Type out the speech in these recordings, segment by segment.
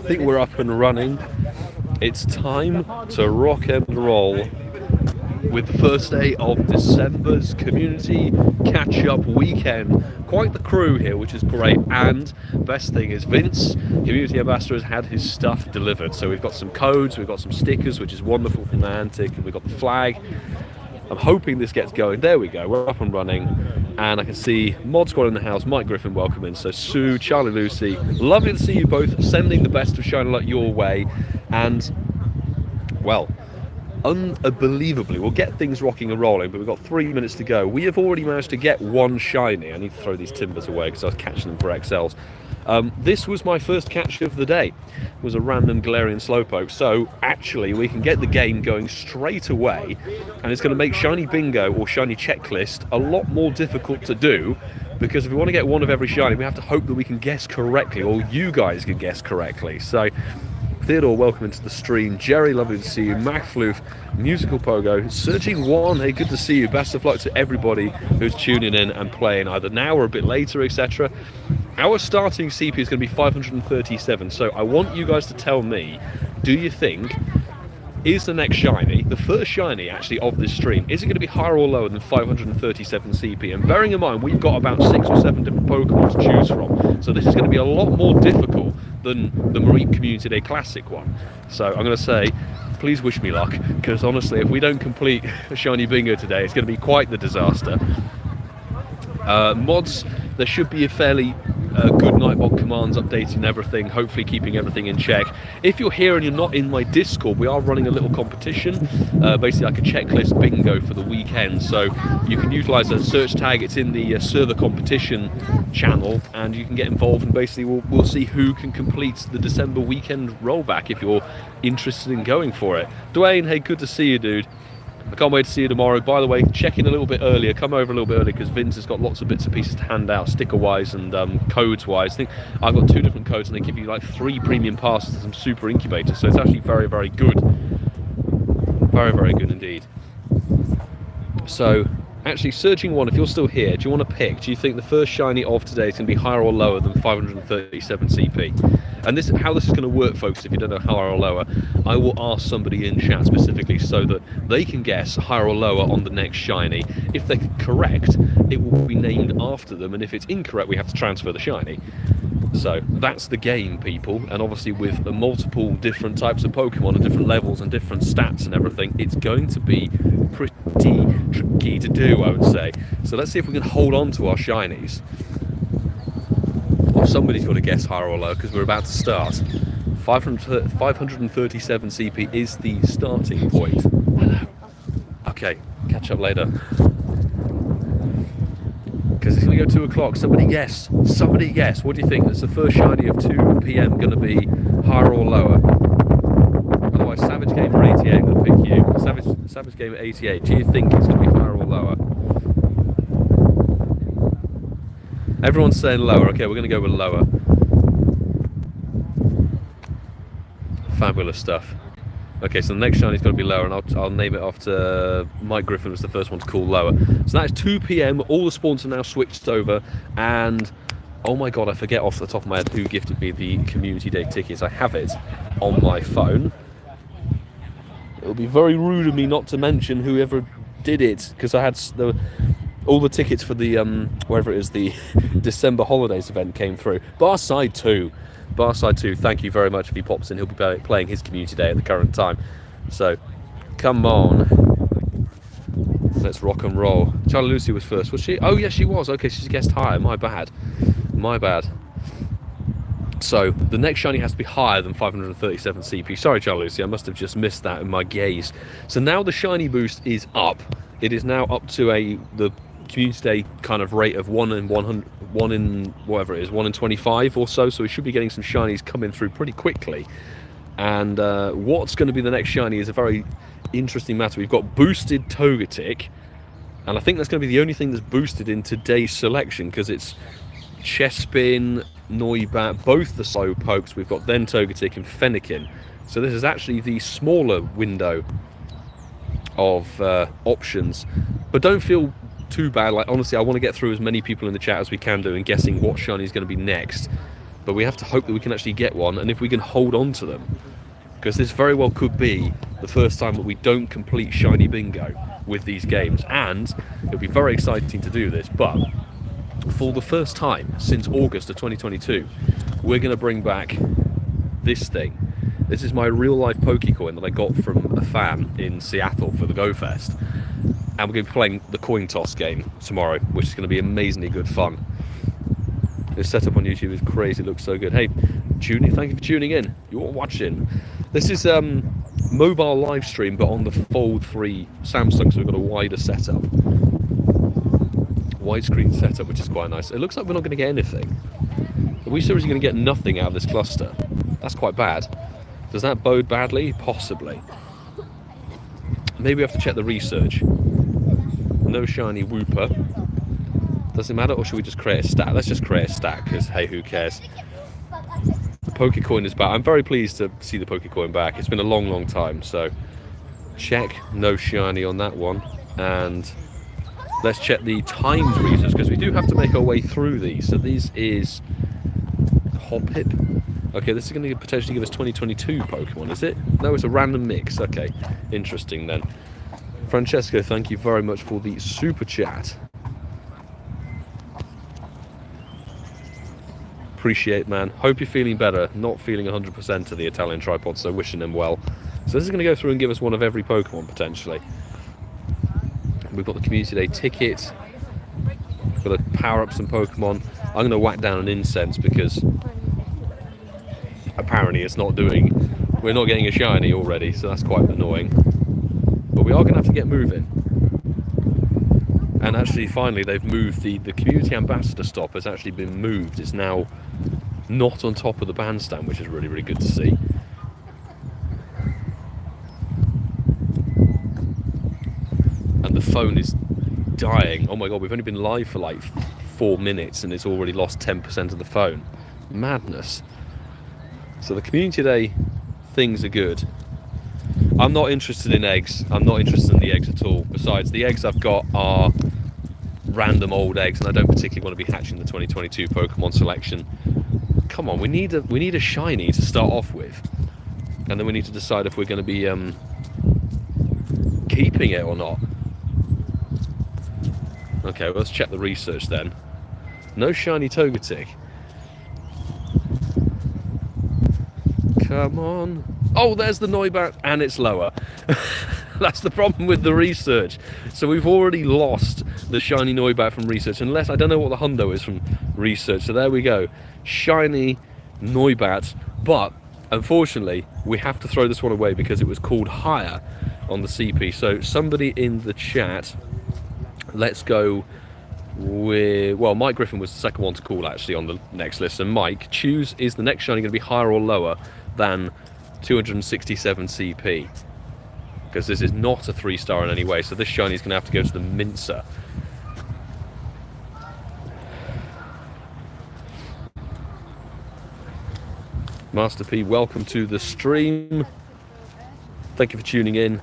think we're up and running. It's time to rock and roll with the first day of December's community catch-up weekend. Quite the crew here, which is great, and best thing is Vince, community ambassador, has had his stuff delivered. So we've got some codes, we've got some stickers, which is wonderful from Niantic, and we've got the flag. I'm hoping this gets going. There we go, we're up and running, and I can see Mod Squad in the house, Mike Griffin welcome in, so Sue, Charlie, Lucy, lovely to see you both, sending the best of Shiny Luck your way, and, well, unbelievably, we'll get things rocking and rolling, but we've got 3 minutes to go. We have already managed to get one shiny. I need to throw these timbers away because I was catching them for XLs. This was my first catch of the day. It was a random Galarian Slowpoke, so actually we can get the game going straight away, and it's going to make Shiny Bingo or Shiny Checklist a lot more difficult to do, because if we want to get one of every shiny, we have to hope that we can guess correctly, or you guys can guess correctly. So Theodore, welcome into the stream. Jerry, lovely to see you. MacFloof, Musical Pogo, Searching One, hey, good to see you. Best of luck to everybody who's tuning in and playing either now or a bit later, etc. Our starting CP is going to be 537, so I want you guys to tell me, do you think, is the next shiny, the first shiny actually of this stream, is it going to be higher or lower than 537 CP? And bearing in mind, we've got about 6 or 7 different Pokemon to choose from, so this is going to be a lot more difficult than the Marine Community Day Classic one. So I'm going to say, please wish me luck, because honestly, if we don't complete a Shiny Bingo today, it's going to be quite the disaster. Mods, there should be a fairly good Nightbot commands updating everything, hopefully keeping everything in check. If you're here and you're not in my Discord, we are running a little competition, basically like a checklist bingo for the weekend, so you can utilize a search tag. It's in the server competition channel, and you can get involved, and basically we'll see who can complete the December weekend rollback if you're interested in going for it. Dwayne, hey, good to see you, dude. I can't wait to see you tomorrow. By the way, check in a little bit earlier. Come over a little bit earlier because Vince has got lots of bits and pieces to hand out, sticker-wise and codes-wise. I think I've got 2 different codes, and they give you like 3 premium passes to some super incubators. So it's actually very, very good. Very, very good indeed. So, actually, Searching One, if you're still here, do you want to pick? Do you think the first shiny of today is going to be higher or lower than 537 CP? And this, how this is going to work, folks, if you don't know higher or lower, I will ask somebody in chat specifically so that they can guess higher or lower on the next shiny. If they're correct, it will be named after them, and if it's incorrect, we have to transfer the shiny. So that's the game, people, and obviously with multiple different types of Pokemon and different levels and different stats and everything, it's going to be pretty tricky to do, I would say. So let's see if we can hold on to our shinies. Or somebody's got to guess higher or lower because we're about to start. 537 CP is the starting point. Hello. Okay, catch up later. Because it's going to go 2 o'clock. Somebody guess. Somebody guess. What do you think? That's the first shiny of 2 PM going to be higher or lower? Otherwise, Savage Gamer 88, I'm going to pick you. Savage Gamer 88, do you think it's going to be higher or lower? Everyone's saying lower. Okay, we're going to go with lower. Fabulous stuff. Okay, so the next shiny is going to be lower, and I'll name it after Mike Griffin was the first one to call lower. So that's 2 PM. All the spawns are now switched over, and oh my god, I forget off the top of my head who gifted me the Community Day tickets. I have it on my phone. It would be very rude of me not to mention whoever did it, because I had all the tickets for the wherever it is, the December holidays event came through. Barside 2, thank you very much if he pops in. He'll be playing his Community Day at the current time. So, come on. Let's rock and roll. Charlie Lucy was first, was she? Oh, yes, she was. Okay, she's guessed higher. My bad. My bad. So, the next shiny has to be higher than 537 CP. Sorry, Charlie Lucy, I must have just missed that in my gaze. So now the shiny boost is up. It is now up to the Community Day kind of rate of 1 in 100, 1 in whatever it is, 1 in 25 or so. So we should be getting some shinies coming through pretty quickly. And what's going to be the next shiny is a very interesting matter. We've got boosted Togetic, and I think that's going to be the only thing that's boosted in today's selection, because it's Chespin, Noibat, both the Slowpokes. We've got then Togetic and Fennekin. So this is actually the smaller window of options, but don't feel too bad. Like, honestly, I want to get through as many people in the chat as we can do and guessing what shiny is going to be next. but we have to hope that we can actually get one, and if we can hold on to them, because this very well could be the first time that we don't complete shiny bingo with these games. And it'll be very exciting to do this, but for the first time since August of 2022, we're going to bring back this thing. This is my real life Pokecoin that I got from a fan in Seattle for the Go Fest, and we're going to be playing the coin toss game tomorrow, which is going to be amazingly good fun. This setup on YouTube is crazy, it looks so good. Hey, thank you for tuning in. You're watching. This is mobile live stream, but on the Fold 3 Samsung, so we've got a wider setup. Widescreen setup, which is quite nice. It looks like we're not going to get anything. Are we seriously going to get nothing out of this cluster? That's quite bad. Does that bode badly? Possibly. Maybe we have to check the research. No shiny Wooper. Does it matter, or should we just create a stack? Let's just create a stack, because hey, who cares? The Pokecoin is back. I'm very pleased to see the Pokecoin back. It's been a long, long time, so check no shiny on that one. And let's check the timed research, because we do have to make our way through these. So these is Hoppip. Okay, this is going to potentially give us 2022 Pokemon, is it? No, it's a random mix. Okay, interesting then. Francesco, thank you very much for the super chat. Appreciate, man. Hope you're feeling better. Not feeling 100% to the Italian tripod, so wishing him well. So this is going to go through and give us one of every Pokemon, potentially. We've got the Community Day ticket. We've got to power up some Pokemon. I'm going to whack down an incense, because apparently it's not doing... We're not getting a shiny already, so that's quite annoying. But we are going to have to get moving. And actually, finally, they've moved the Community Ambassador stop has actually been moved. It's now not on top of the bandstand, which is really, really good to see. And the phone is dying. Oh my god, we've only been live for like 4 minutes and it's already lost 10% of the phone. Madness. So the Community Day things are good. I'm not interested in eggs. I'm not interested in the eggs at all. Besides, the eggs I've got are random old eggs, and I don't particularly want to be hatching the 2022 Pokemon selection. Come on, we need a shiny to start off with, and then we need to decide if we're going to be keeping it or not. Okay, well, let's check the research then. No shiny Togetic. Come on. Oh, there's the Noibat, and it's lower. That's the problem with the research. So we've already lost the shiny Noibat from research, unless I don't know what the hundo is from research. So there we go. Shiny Noibat, but unfortunately we have to throw this one away because it was called higher on the CP. So somebody in the chat, let's go with, well, Mike Griffin was the second one to call actually on the next list. And Mike, choose, is the next shiny going to be higher or lower than 267 CP? Because this is not a 3-star in any way, so this shiny is going to have to go to the Mincer. Master P, welcome to the stream. Thank you for tuning in.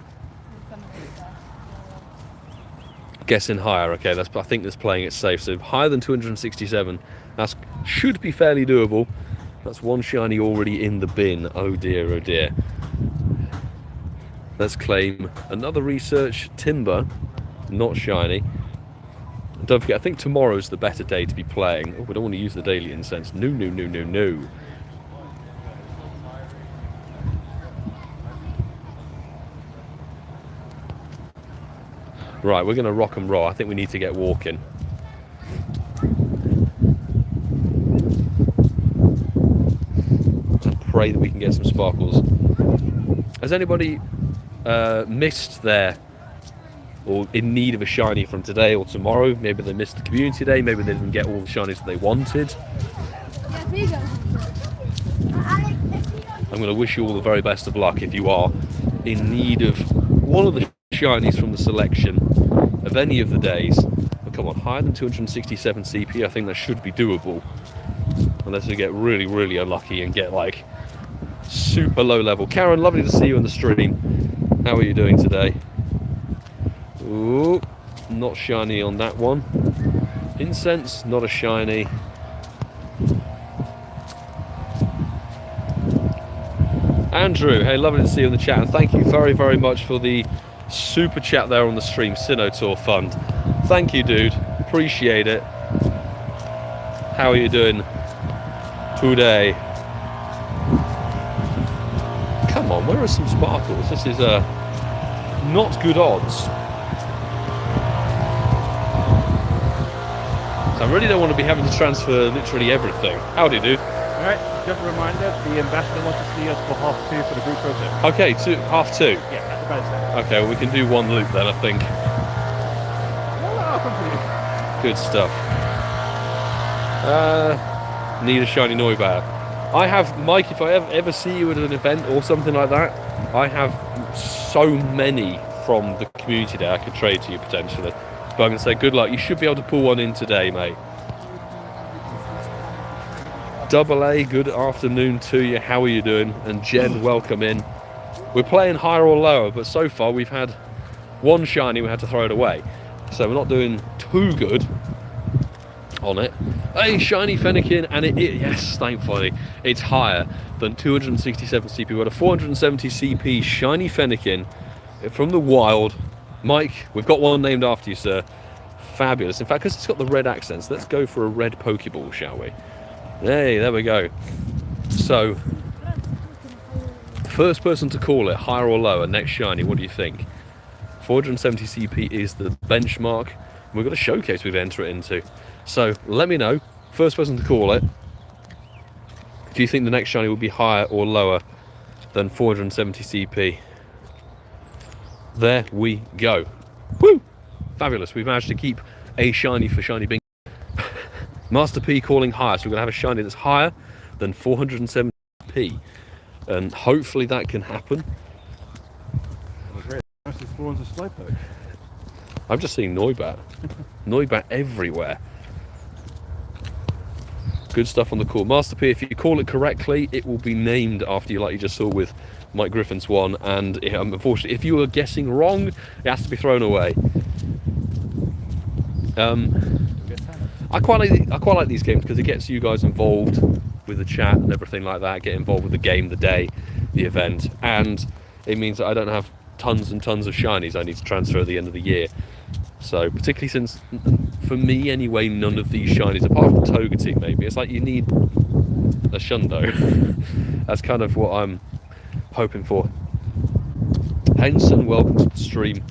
Guessing higher, okay, I think that's playing it safe. So higher than 267, that should be fairly doable. That's one shiny already in the bin. Oh dear, oh dear. Let's claim another research. Timber, not shiny. And don't forget, I think tomorrow's the better day to be playing. Oh, we don't want to use the daily incense. No, no, no, no, no. Right, we're going to rock and roll. I think we need to get walking. And pray that we can get some sparkles. Has anybody missed their, or in need of a shiny from today or tomorrow? Maybe they missed the Community Day, maybe they didn't get all the shinies that they wanted. I'm going to wish you all the very best of luck if you are in need of one of the shinies from the selection of any of the days. Oh, come on, higher than 267 CP, I think that should be doable. Unless we get really, really unlucky and get like super low level. Karen, lovely to see you on the stream. How are you doing today? Ooh, not shiny on that one. Incense, not a shiny. Andrew, hey, lovely to see you in the chat, and thank you very, very much for the super chat there on the stream, Sinotaur Fund. Thank you, dude. Appreciate it. How are you doing today? Come on, where are some sparkles? This is not good odds. So I really don't want to be having to transfer literally everything. Howdy, dude. Alright, just a reminder, the ambassador wants to see us for half 2 for the group photo. Okay, half 2. Yeah, that's about it. Okay, well, we can do one loop then, I think. Good stuff. Need a shiny Noibat. I have, Mike, if I ever see you at an event or something like that, I have so many from the community day I could trade to you potentially. But I'm going to say good luck. You should be able to pull one in today, mate. Double A, good afternoon to you. How are you doing? And Jen, welcome in. We're playing higher or lower, but so far we've had one shiny, we had to throw it away. So we're not doing too good on it. Hey, shiny Fennekin, and yes, thankfully, it's higher than 267 CP. We've got a 470 CP shiny Fennekin from the wild. Mike, we've got one named after you, sir. Fabulous. In fact, because it's got the red accents, let's go for a red Pokeball, shall we? Hey, there we go. So, first person to call it, higher or lower, next shiny, what do you think? 470 CP is the benchmark. We've got a showcase we've enter it into. So, let me know, first person to call it, do you think the next shiny will be higher or lower than 470 CP? There we go. Woo! Fabulous, we've managed to keep a shiny for shiny bingo. Master P calling higher, so we're going to have a shiny that's higher than 470p. And hopefully that can happen. I'm just seeing Noibat. Noibat everywhere. Good stuff on the call. Master P, if you call it correctly, it will be named after you, like you just saw with Mike Griffin's one. And unfortunately, if you were guessing wrong, it has to be thrown away. I quite like these games because it gets you guys involved with the chat and everything like that. Get involved with the game, the day, the event, and it means that I don't have tons and tons of shinies I need to transfer at the end of the year. So particularly since, for me anyway, none of these shinies, apart from Togetic maybe, it's like you need a Shundo. That's kind of what I'm hoping for. Henson, welcome to the stream.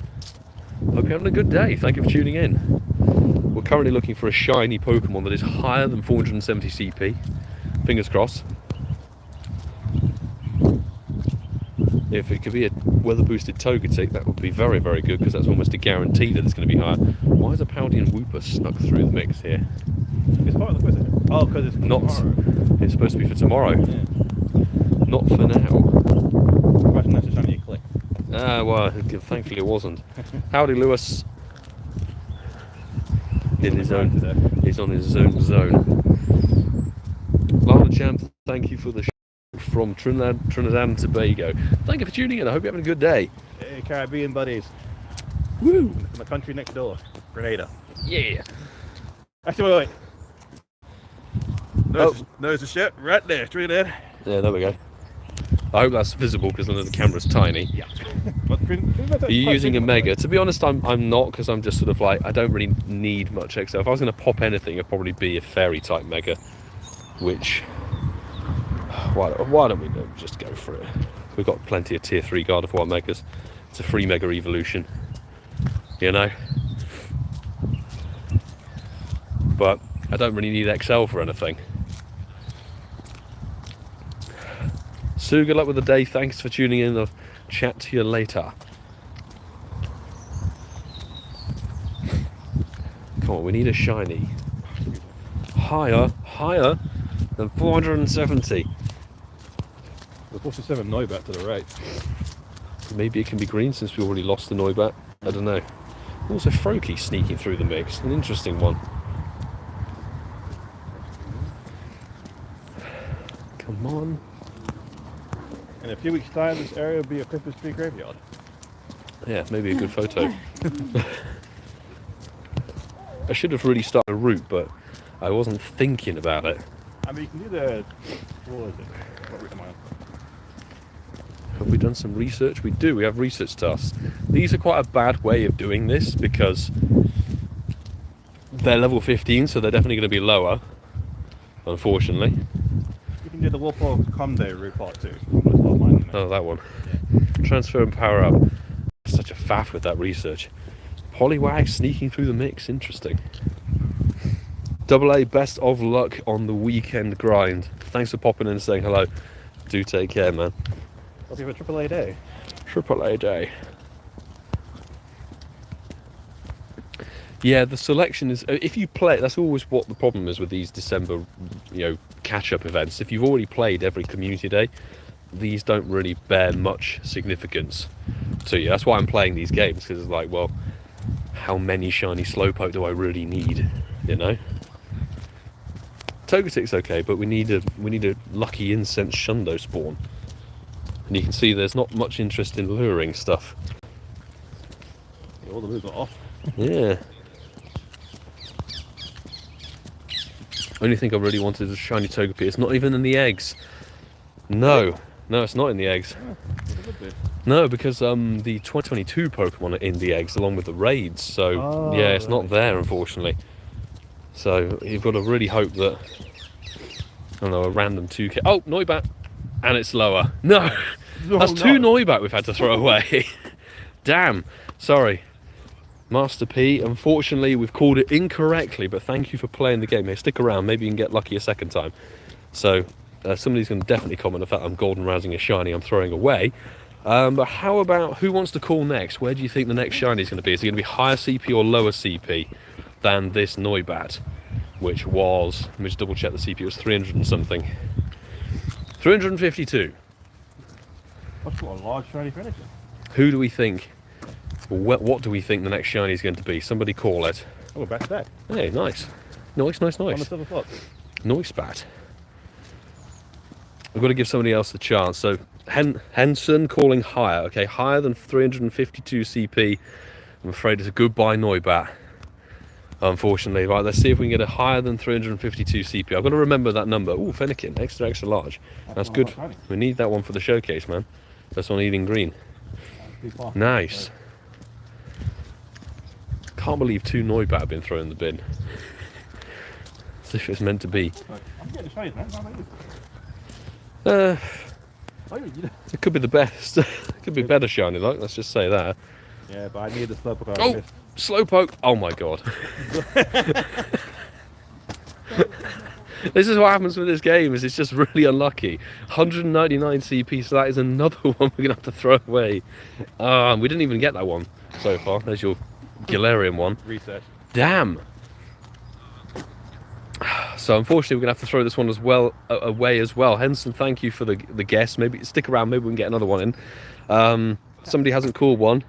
Hope you're having a good day. Thank you for tuning in. We're currently looking for a shiny Pokemon that is higher than 470 CP. Fingers crossed. If it could be a weather-boosted Togetic, that would be very, very good, because that's almost a guarantee that it's going to be higher. Why is a Paldean Wooper snuck through the mix here? It's part of the quiz, isn't it? Oh, because it's not. Tomorrow. It's supposed to be for tomorrow. Yeah. Not for now. Imagine that's a shiny you click. Ah, well, thankfully it wasn't. Howdy, Lewis. In his own, he's on his own zone. Lana Champ, thank you for the from Trinidad and Tobago. Thank you for tuning in. I hope you're having a good day. Hey, Caribbean buddies. Woo! From the country next door, Grenada. Yeah. Actually, wait. There's the ship right there, Trinidad. Yeah, there we go. I hope that's visible because I know the camera's tiny. Yeah. Are you using a Mega? To be honest, I'm not, because I'm just sort of like, I don't really need much XL. If I was going to pop anything, it'd probably be a fairy type Mega, which, why don't we just go for it? We've got plenty of tier 3 Gardevoir Megas. It's a free Mega evolution, you know? But I don't really need XL for anything. Sue, good luck with the day. Thanks for tuning in. I'll chat to you later. Come on, we need a shiny. Higher than 470. The 47 Noibat to the right. Maybe it can be green since we already lost the Noibat. I don't know. Also, Froakie sneaking through the mix. An interesting one. Come on. In a few weeks' time, this area will be a Christmas tree graveyard. Yeah, maybe a good photo. I should have really started a route, but I wasn't thinking about it. I mean, you can do the... What was it? What route am I we done some research? We do. We have research tasks. These are quite a bad way of doing this because they're level 15, so they're definitely going to be lower, unfortunately. You can do the PoGoMiloUK route part 2. Oh, that one. Yeah. Transfer and power up. Such a faff with that research. PolyWag sneaking through the mix. Interesting. AA, best of luck on the weekend grind. Thanks for popping in and saying hello. Do take care, man. I'll give it a AAA day. AAA day. Yeah, the selection is, if you play, that's always what the problem is with these December, catch-up events. If you've already played every community day, these don't really bear much significance to you. That's why I'm playing these games, because it's like, well, how many shiny Slowpoke do I really need, Togetic's okay, but we need a lucky incense Shundo spawn. And you can see there's not much interest in luring stuff. Yeah, all the moves are off. Yeah. Only thing I really wanted was shiny Togepi. It's not even in the eggs. No, it's not in the eggs. No, because the 2022 Pokemon are in the eggs along with the raids. So yeah, it's not there, unfortunately. So you've got to really hope that, I don't know, a random 2K. Oh, Noibat, and it's lower. No, that's 2 Noibat we've had to throw away. Damn. Sorry. Master P, unfortunately we've called it incorrectly, but thank you for playing the game. Hey, stick around, maybe you can get lucky a second time. So somebody's going to definitely comment the fact I'm golden rousing a shiny I'm throwing away. But how about, who wants to call next? Where do you think the next shiny is going to be? Is it going to be higher CP or lower CP than this Noibat, which was, let me just double check the CP, it was 300 and something. 352. That's what a large shiny finish. Who do we think? What do we think the next shiny is going to be? Somebody call it. Oh, we're back to back. Hey, nice. Nice. On the silver foot. Nice bat. I've got to give somebody else the chance. So, Henson calling higher. Okay, higher than 352 CP. I'm afraid it's a goodbye Noibat. Unfortunately. Right, let's see if we can get a higher than 352 CP. I've got to remember that number. Ooh, Fennekin. Extra large. That's good. We need that one for the showcase, man. That's on Eating Green. Nice. Can't believe 2 Noibat have been thrown in the bin. As if it's meant to be. I'm getting shiny, man. It could be the best. It could be better shiny luck, let's just say that. Yeah, but I need the Slowpoke. Oh, Slowpoke. Oh my god. This is what happens with this game, is it's just really unlucky. 199 CP, so that is another one we're going to have to throw away. We didn't even get that one so far. There's your Galarian one. Research. Damn. So unfortunately we're going to have to throw this one as well away as well. Henson, thank you for the guess. Maybe stick around, maybe we can get another one in. Somebody hasn't called one.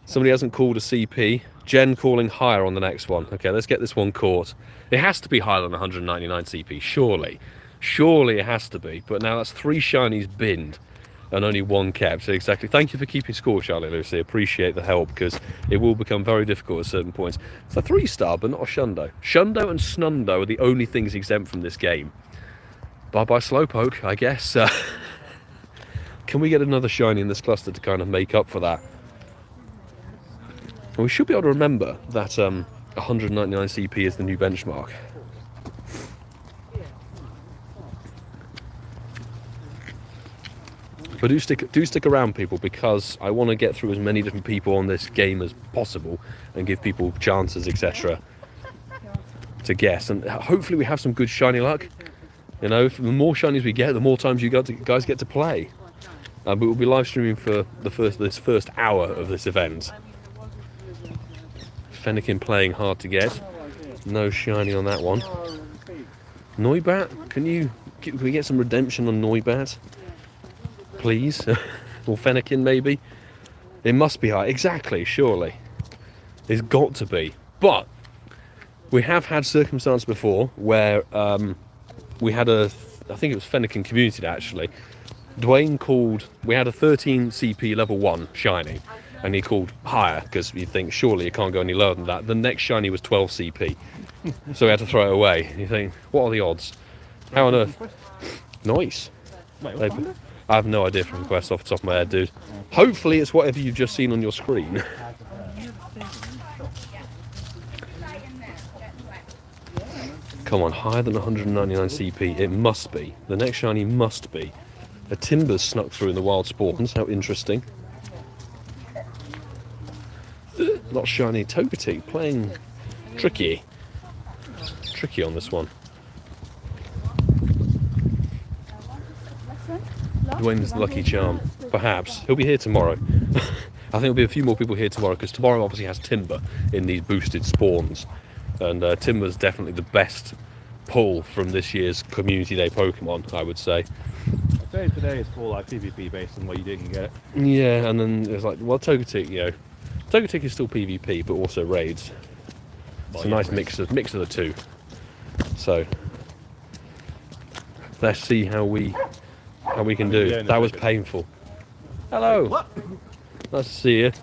Somebody hasn't called a CP. Jen calling higher on the next one. Okay, let's get this one caught. It has to be higher than 199 CP, surely. Surely it has to be. But now that's 3 shinies binned and only 1 kept. So exactly. Thank you for keeping score, Charlie Lucy. Appreciate the help, because it will become very difficult at certain points. It's a 3-star, but not a Shundo. Shundo and Snundo are the only things exempt from this game. Bye-bye Slowpoke, I guess. Can we get another shiny in this cluster to kind of make up for that? And we should be able to remember that 199 CP is the new benchmark. But do stick around, people, because I want to get through as many different people on this game as possible and give people chances, etc. to guess. And hopefully we have some good shiny luck. The more shinies we get, the more times you guys get to play. But we'll be live streaming for this first hour of this event. Fennekin playing hard to get. No shiny on that one. Noibat, can we get some redemption on Noibat? Please? Or Fennekin maybe? It must be high. Exactly, surely. It's got to be. But we have had circumstance before where we had I think it was Fennekin Community Day, actually. Dwayne called, we had a 13 CP level 1 shiny, and he called higher, because you think surely it can't go any lower than that. The next shiny was 12 CP, so we had to throw it away. You think, what are the odds? How on earth? Nice. Wait, I have no idea from the quest off the top of my head, dude. Hopefully it's whatever you've just seen on your screen. Come on, higher than 199 CP. It must be. The next shiny must be. A Timber's snuck through in the wild spawns. How interesting. Not shiny. Togetic playing tricky. Tricky on this one. Dwayne's lucky charm. Perhaps. He'll be here tomorrow. I think there'll be a few more people here tomorrow because tomorrow obviously has Timber in these boosted spawns. And Timber's definitely the best pull from this year's Community Day Pokemon, I would say. I'd say today is more like PvP based on what you didn't get. Yeah, and then it's like, well, Togetic, you know, Togetic is still PvP, but also raids. It's a nice mix of the two. So let's see how we can do. That was painful. Hello. What? Nice to see you.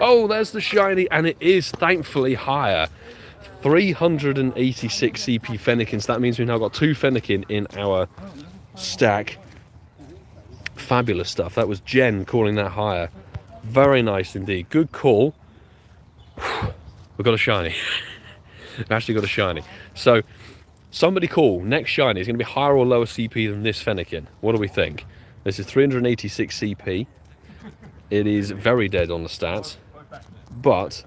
Oh, there's the shiny, and it is thankfully higher. 386 CP Fennekin, so that means we've now got 2 Fennekin in our stack. Fabulous stuff. That was Jen calling that higher. Very nice indeed. Good call. We've got a shiny. We've actually got a shiny. So, somebody call. Next shiny is going to be higher or lower CP than this Fennekin. What do we think? This is 386 CP. It is very dead on the stats. But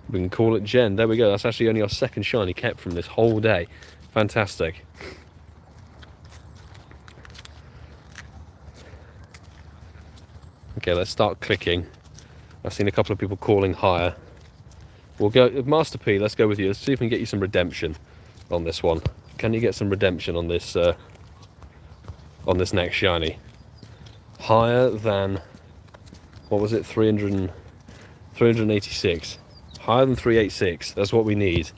we can call it Jen. There we go. That's actually only our second shiny kept from this whole day. Fantastic. Okay, let's start clicking. I've seen a couple of people calling higher. We'll go, Master P, let's go with you. Let's see if we can get you some redemption on this one. Can you get some redemption on this next shiny? Higher than, what was it, 386. Higher than 386, that's what we need.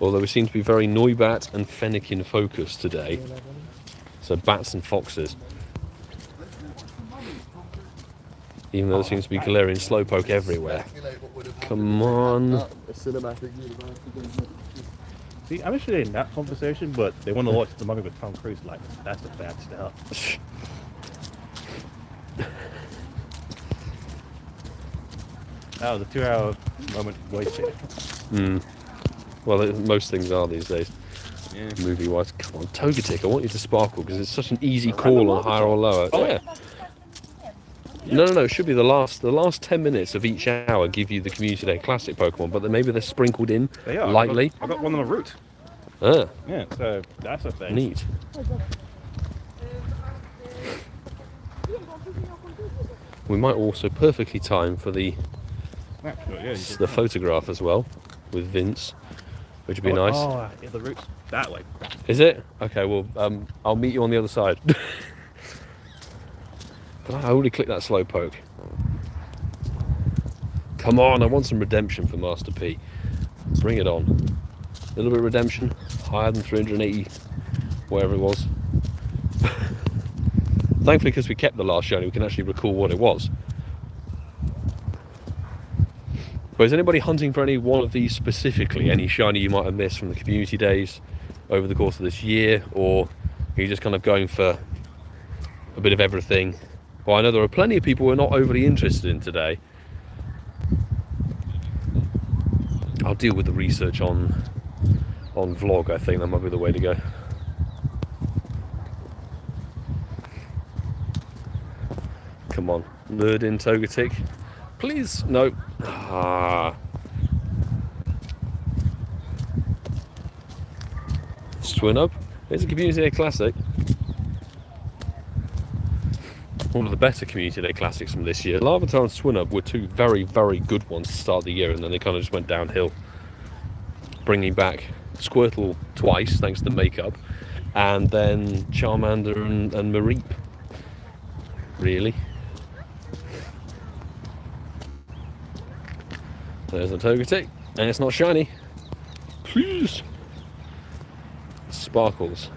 Although we seem to be very Noibat and Fennekin focused today. So bats and foxes. Even though there seems to be Galarian Slowpoke everywhere. Come on. See, I'm actually in that conversation, but they want to watch the Mummy with Tom Cruise. Like, that's a bad start. That was a 2-hour moment wasted. Well, most things are these days. Yeah. Movie-wise. Come on, Togetic, I want you to sparkle because it's such an easy call on higher or lower. Oh, yeah. No, it should be the last 10 minutes of each hour give you the Community Day Classic Pokemon, but then maybe they're sprinkled in lightly. I got one on the route. Ah. Yeah, so that's a thing. Neat. We might also perfectly time for the photograph as well with Vince, which would be nice. Oh, yeah, the route's that way. Is it? Okay, well, I'll meet you on the other side. But I already clicked that Slowpoke. Come on, I want some redemption for Master P. Bring it on. A little bit of redemption, higher than 380, whatever it was. Thankfully, because we kept the last shiny, we can actually recall what it was. But is anybody hunting for any one of these specifically? Any shiny you might have missed from the community days over the course of this year? Or are you just kind of going for a bit of everything? Well, I know there are plenty of people who are not overly interested in today. I'll deal with the research on vlog. I think that might be the way to go. Come on, lured in Togetic. Please, no. Ah. Swinub. It's a Community Day Classic. One of the better Community Day Classics from this year. Larvitar and Swinub were 2 very, very good ones to start the year, and then they kind of just went downhill. Bringing back Squirtle twice, thanks to the makeup, and then Charmander and Mareep. Really? There's the Togetic, and it's not shiny. Please. Sparkles.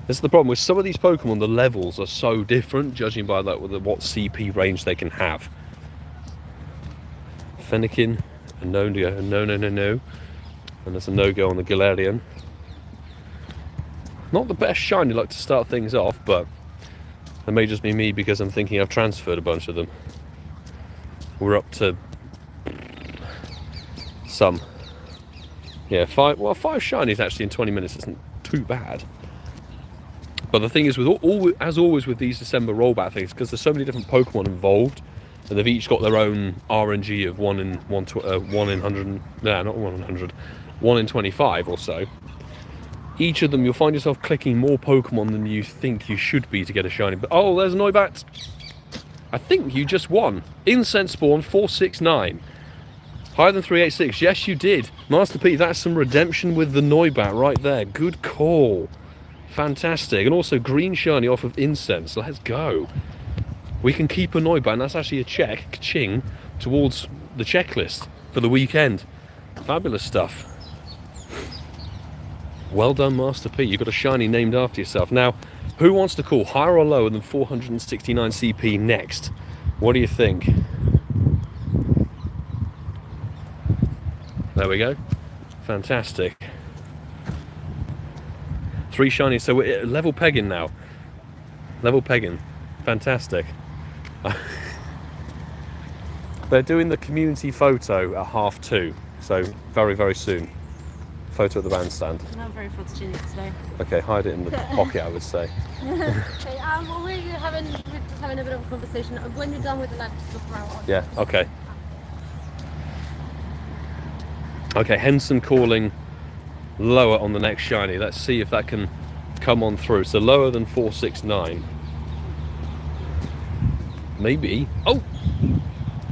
This is the problem with some of these Pokemon. The levels are so different, judging by that, what CP range they can have. Fennekin, a no, and there's a no-go on the Galarian. Not the best shiny luck to start things off, but that may just be me because I'm thinking I've transferred a bunch of them. We're up to some. Yeah, five shinies actually in 20 minutes isn't too bad. But the thing is, with as always with these December rollback things, because there's so many different Pokemon involved, and they've each got their own RNG of 1 in 100, no, not 1 in 100, 1 in 25 or so. Each of them, you'll find yourself clicking more Pokemon than you think you should be to get a shiny. But oh, there's a Noibat. I think you just won. Incense Spawn 469. Higher than 386. Yes, you did. Master P, that's some redemption with the Noibat right there. Good call. Fantastic. And also green shiny off of Incense. Let's go. We can keep a Noibat, and that's actually a check, ka-ching, towards the checklist for the weekend. Fabulous stuff. Well done, Master P. You've got a shiny named after yourself. Now, who wants to call higher or lower than 469 CP next? What do you think? There we go. Fantastic. 3 shinies. So we're level pegging now. Level pegging. Fantastic. They're doing the community photo at 2:30. So very, very soon. Photo at the bandstand. Not very photogenic today. Okay, hide it in the pocket, I would say. Okay, well, we're just having a bit of a conversation. When you're done with the laptop, before I watch. Yeah, okay. Okay, Henson calling lower on the next shiny. Let's see if that can come on through. So lower than 469. Maybe. Oh!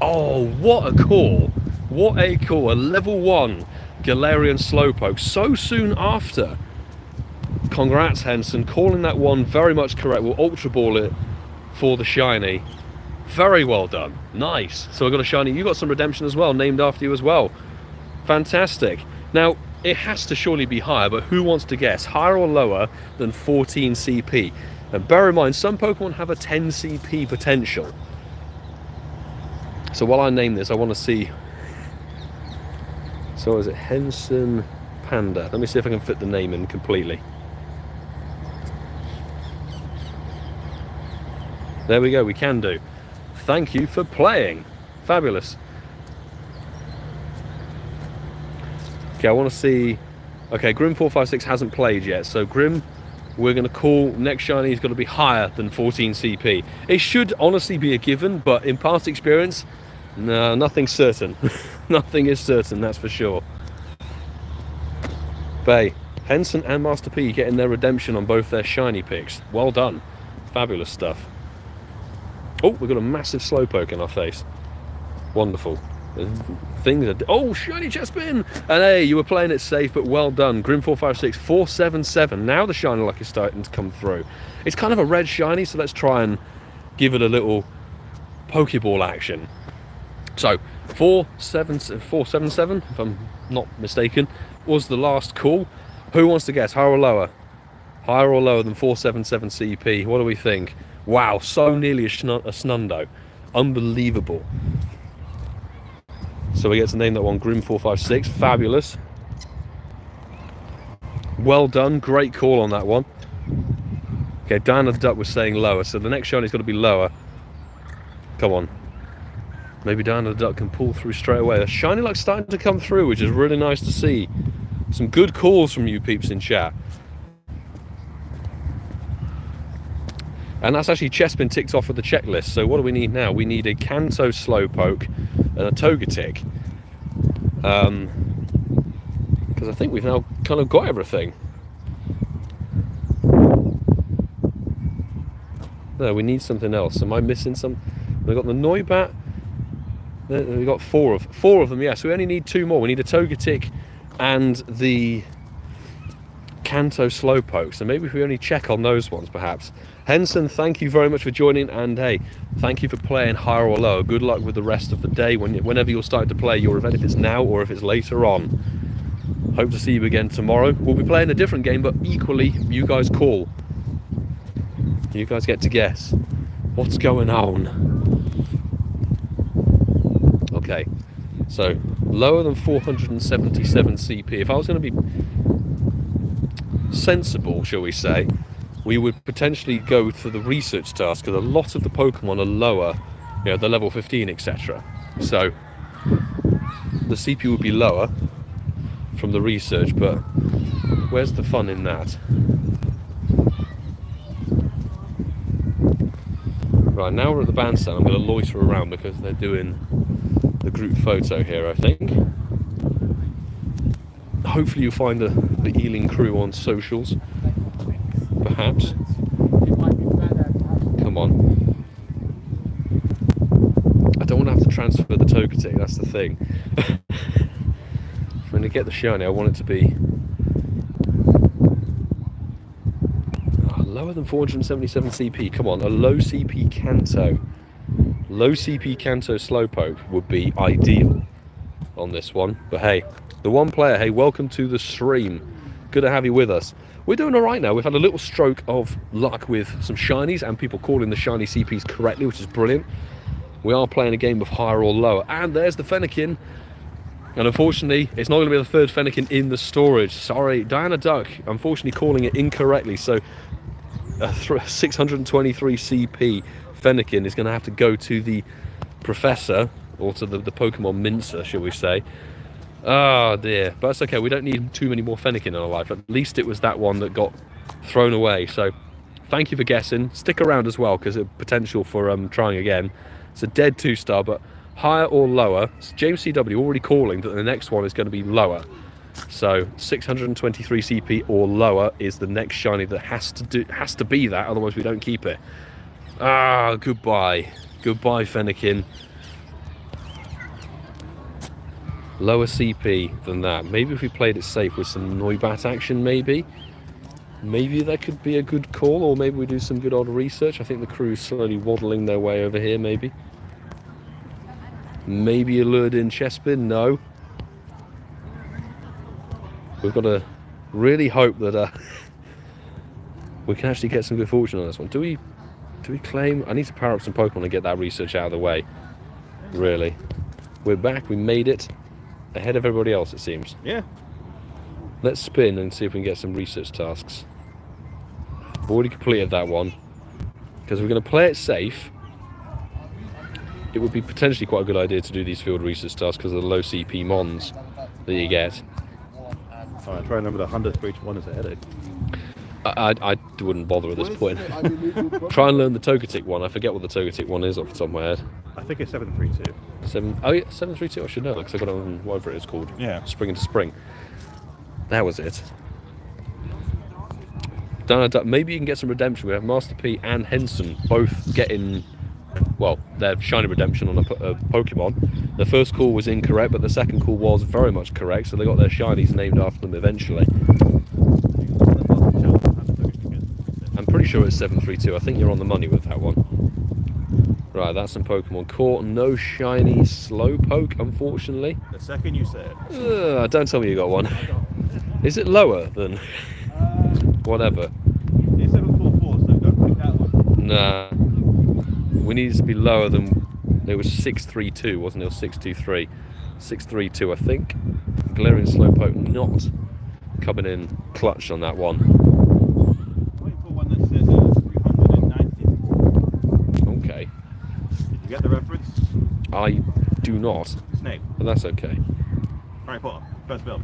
Oh, what a call. What a call. A level 1 Galarian Slowpoke so soon after. Congrats, Henson. Calling that one very much correct. We'll Ultra Ball it for the shiny. Very well done. Nice. So I got a shiny. You got some redemption as well, named after you as well. Fantastic. Now, it has to surely be higher, but who wants to guess? Higher or lower than 14 CP? And bear in mind, some Pokemon have a 10 CP potential. So while I name this, I want to see. So is it Henson Panda? Let me see if I can fit the name in completely. There we go, we can do. Thank you for playing. Fabulous. Okay, I want to see. Okay, Grim456 hasn't played yet, so Grim, we're going to call next shiny is going to be higher than 14 CP. It should honestly be a given, but in past experience, no, nothing's certain. Nothing is certain, that's for sure. Bay, Henson and Master P getting their redemption on both their shiny picks. Well done. Fabulous stuff. Oh, we've got a massive Slowpoke in our face. Wonderful. Things are... Oh, shiny Chespin! And hey, you were playing it safe, but well done. Grim456, 477. Now the shiny luck is starting to come through. It's kind of a red shiny, so let's try and give it a little Pokeball action. So, 477, if I'm not mistaken, was the last call. Who wants to guess, higher or lower? Higher or lower than 477 CP? What do we think? Wow, so nearly a Snundo. Unbelievable. So we get to name that one Grim456. Fabulous. Well done. Great call on that one. Okay, Diana the Duck was saying lower, so the next shiny's got to be lower. Come on. Maybe Diana the Duck can pull through straight away. The shiny luck's starting to come through, which is really nice to see. Some good calls from you peeps in chat. And that's actually Chespin ticked off with the checklist. So what do we need now? We need a Kanto Slowpoke and a Togetic. Because I think we've now kind of got everything. No, we need something else. Am I missing some? We've got the Noibat. We've got four of them, yeah. So we only need 2 more. We need a Togetic and the Kanto Slowpoke. So maybe if we only check on those ones, perhaps. Henson, thank you very much for joining, and hey, thank you for playing higher or lower. Good luck with the rest of the day. Whenever you're starting to play your event, if it's now or if it's later on. Hope to see you again tomorrow. We'll be playing a different game, but equally, you guys call. You guys get to guess what's going on. Okay, so lower than 477 CP. If I was going to be sensible, shall we say, we would potentially go for the research task, because a lot of the Pokemon are lower, you know, the level 15, etc. So the CP would be lower from the research, but where's the fun in that? Right, now we're at the bandstand. I'm going to loiter around because they're doing the group photo here, I think. Hopefully you'll find the Ealing crew on socials, perhaps. Come on. I don't want to have to transfer the Togetic, that's the thing. If I'm going to get the shiny, I want it to be lower than 477 CP. Come on, a low CP Kanto. Low CP Kanto Slowpoke would be ideal on this one. But hey, the one player, hey, welcome to the stream. Good to have you with us. We're doing alright now. We've had a little stroke of luck with some shinies and people calling the shiny CPs correctly, which is brilliant. We are playing a game of higher or lower. And there's the Fennekin. And unfortunately, it's not going to be the third Fennekin in the storage. Sorry, Diana Duck, unfortunately calling it incorrectly. So a 623 CP Fennekin is going to have to go to the professor, or to the Pokemon mincer, shall we say. Oh dear, but it's okay, we don't need too many more Fennekin in our life. At least it was that one that got thrown away. So thank you for guessing. Stick around as well, because there's potential for trying again. It's a dead 2-star, but higher or lower. So James CW already calling that the next one is going to be lower. So 623 CP or lower is the next shiny that has to be that, otherwise we don't keep it. Ah, goodbye Fennekin. Lower CP than that. Maybe if we played it safe with some Noibat action, maybe that could be a good call, or maybe we do some good old research. I think the crew's slowly waddling their way over here. Maybe a lured in Chespin. No. We've got to really hope that we can actually get some good fortune on this one. Do we claim? I need to power up some Pokemon and get that research out of the way. Really. We're back. We made it. Ahead of everybody else, it seems. Yeah. Let's spin and see if we can get some research tasks. I've already completed that one. Because we're going to play it safe. It would be potentially quite a good idea to do these field research tasks because of the low CP mons that you get. Alright, try and remember the 100 for each one as a headache. I wouldn't bother at this point. Try and learn the Togetic one. I forget what the Togetic one is off the top of my head. I think it's 732. Oh yeah, 732. I should know because I got it on whatever it is called. Yeah. Spring into Spring. That was it. Maybe you can get some redemption. We have Master P and Henson both getting, well, their shiny redemption on a Pokemon. The first call was incorrect, but the second call was very much correct. So they got their shinies named after them eventually. I'm pretty sure it's 732. I think you're on the money with that one. Right, that's some Pokemon caught. No shiny Slowpoke, unfortunately. The second you say it. Don't tell me you got one. Is it lower than whatever? It's 744, so don't pick that one. Nah. We need it to be lower than... It was 632, wasn't it? Or 623. 632, I think. Glaring Slowpoke not coming in clutch on that one. Waiting for one that says 390. Okay. Did you get the reference? I do not. Snake. But that's okay. Harry Potter, first film.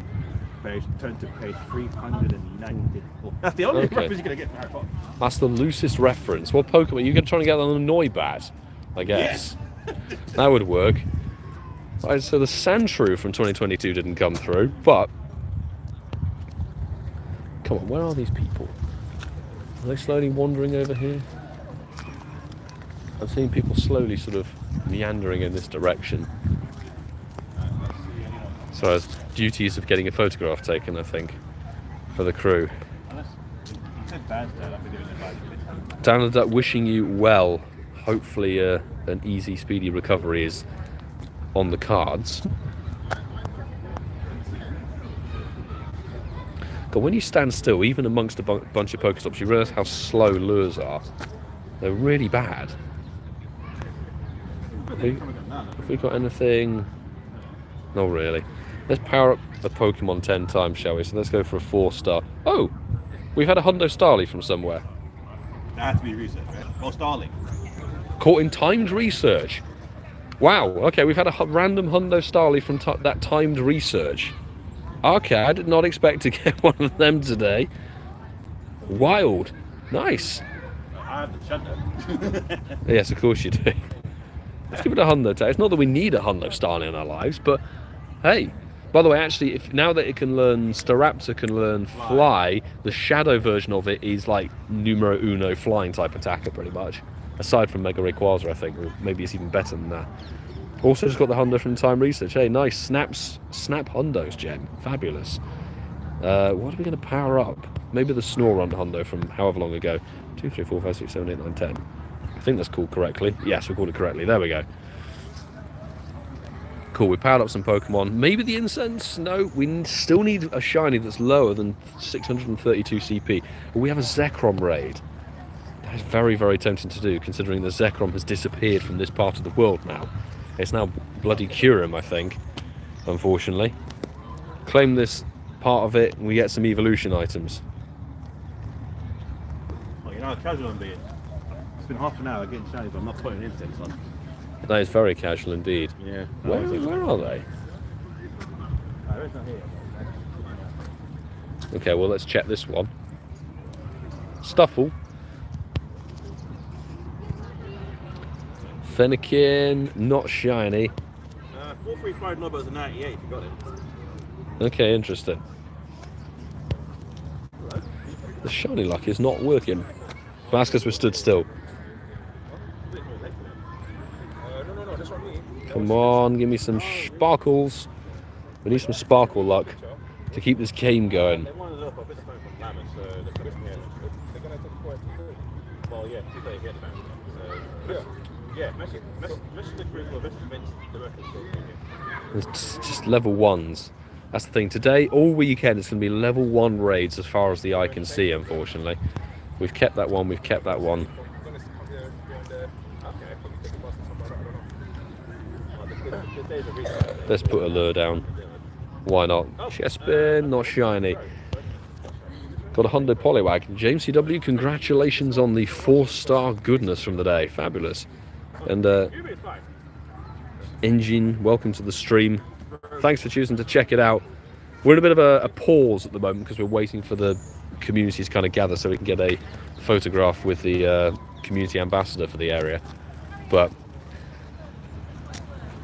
Turn to page 394. That's the only reference you're going to get from Harry Potter. That's the loosest reference. What Pokemon? You're going to try and get on the Noibat, I guess. Yes. That would work. Right, so the Sandshrew from 2022 didn't come through, but... Come on, where are these people? Are they slowly wandering over here? I've seen people slowly sort of meandering in this direction. So it's duties of getting a photograph taken, I think, for the crew. Down the wishing you well. Hopefully an easy, speedy recovery is on the cards. God, when you stand still, even amongst a bunch of Pokestops, you realise how slow lures are. They're really bad. Have we got anything? Not really. Let's power up the Pokemon 10 times, shall we? So let's go for a 4-star. Oh! We've had a Hundo Starly from somewhere. That has to be research, right? Oh, Starling. Caught in timed research. Wow, okay, we've had a random Hundo Starly from that timed research. Okay, I did not expect to get one of them today. Wild. Nice. I have the Shunter. Yes, of course you do. Let's give it a Hundo tag. It's not that we need a Hundo Starly in our lives, but hey. By the way, actually, now that it can learn, Staraptor can learn Fly, the Shadow version of it is like numero uno flying type attacker, pretty much. Aside from Mega Rayquaza, I think, or maybe it's even better than that. Also just got the Hundo from Time Research. Hey, nice. Snap Hundos gem. Fabulous. What are we going to power up? Maybe the Snorunt Hundo from however long ago. 2, 3, 4, 5, 6, 7, 8, 9, 10. I think that's called correctly. Yes, we called it correctly. There we go. Cool, we powered up some Pokemon. Maybe the Incense? No, we still need a shiny that's lower than 632 CP. But we have a Zekrom raid. That is very, very tempting to do, considering the Zekrom has disappeared from this part of the world now. It's now bloody Kyurem, I think, unfortunately. Claim this part of it, and we get some evolution items. Oh, you know how casual I'm being. It's been half an hour getting shiny, but I'm not putting incense on. That is very casual indeed. Yeah. Where are they? It's not here. Okay, well, let's check this one. Stuffle. Fennekin, not shiny. 435 numbers and 98 if you got it. Okay, interesting. The shiny luck is not working. That's because we're stood still. Come on, give me some sparkles. We need some sparkle luck to keep this game going. It's just level 1s. That's the thing. Today, all weekend, it's going to be level 1 raids as far as the eye can see, unfortunately. We've kept that one, we've kept that one. Let's put a lure down. Why not? Chespin, not shiny. Got a Hundo Poliwag. James CW, congratulations on the 4-star goodness from the day. Fabulous. And Engine, welcome to the stream. Thanks for choosing to check it out. We're in a bit of a pause at the moment because we're waiting for the community to kind of gather so we can get a photograph with the community ambassador for the area. But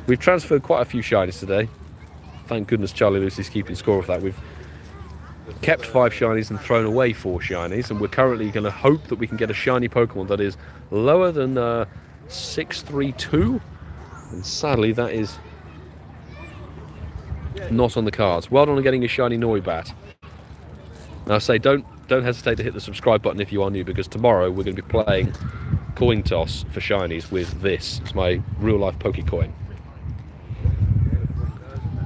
we've transferred quite a few shinies today. Thank goodness Charlie Lucy's keeping score of that. We've kept 5 shinies and thrown away 4 shinies, and we're currently going to hope that we can get a shiny Pokemon that is lower than 632, and sadly that is not on the cards. Well done on getting a shiny Noibat. Now I say don't hesitate to hit the subscribe button if you are new, because tomorrow we're going to be playing coin toss for shinies with this. It's my real life Pokecoin.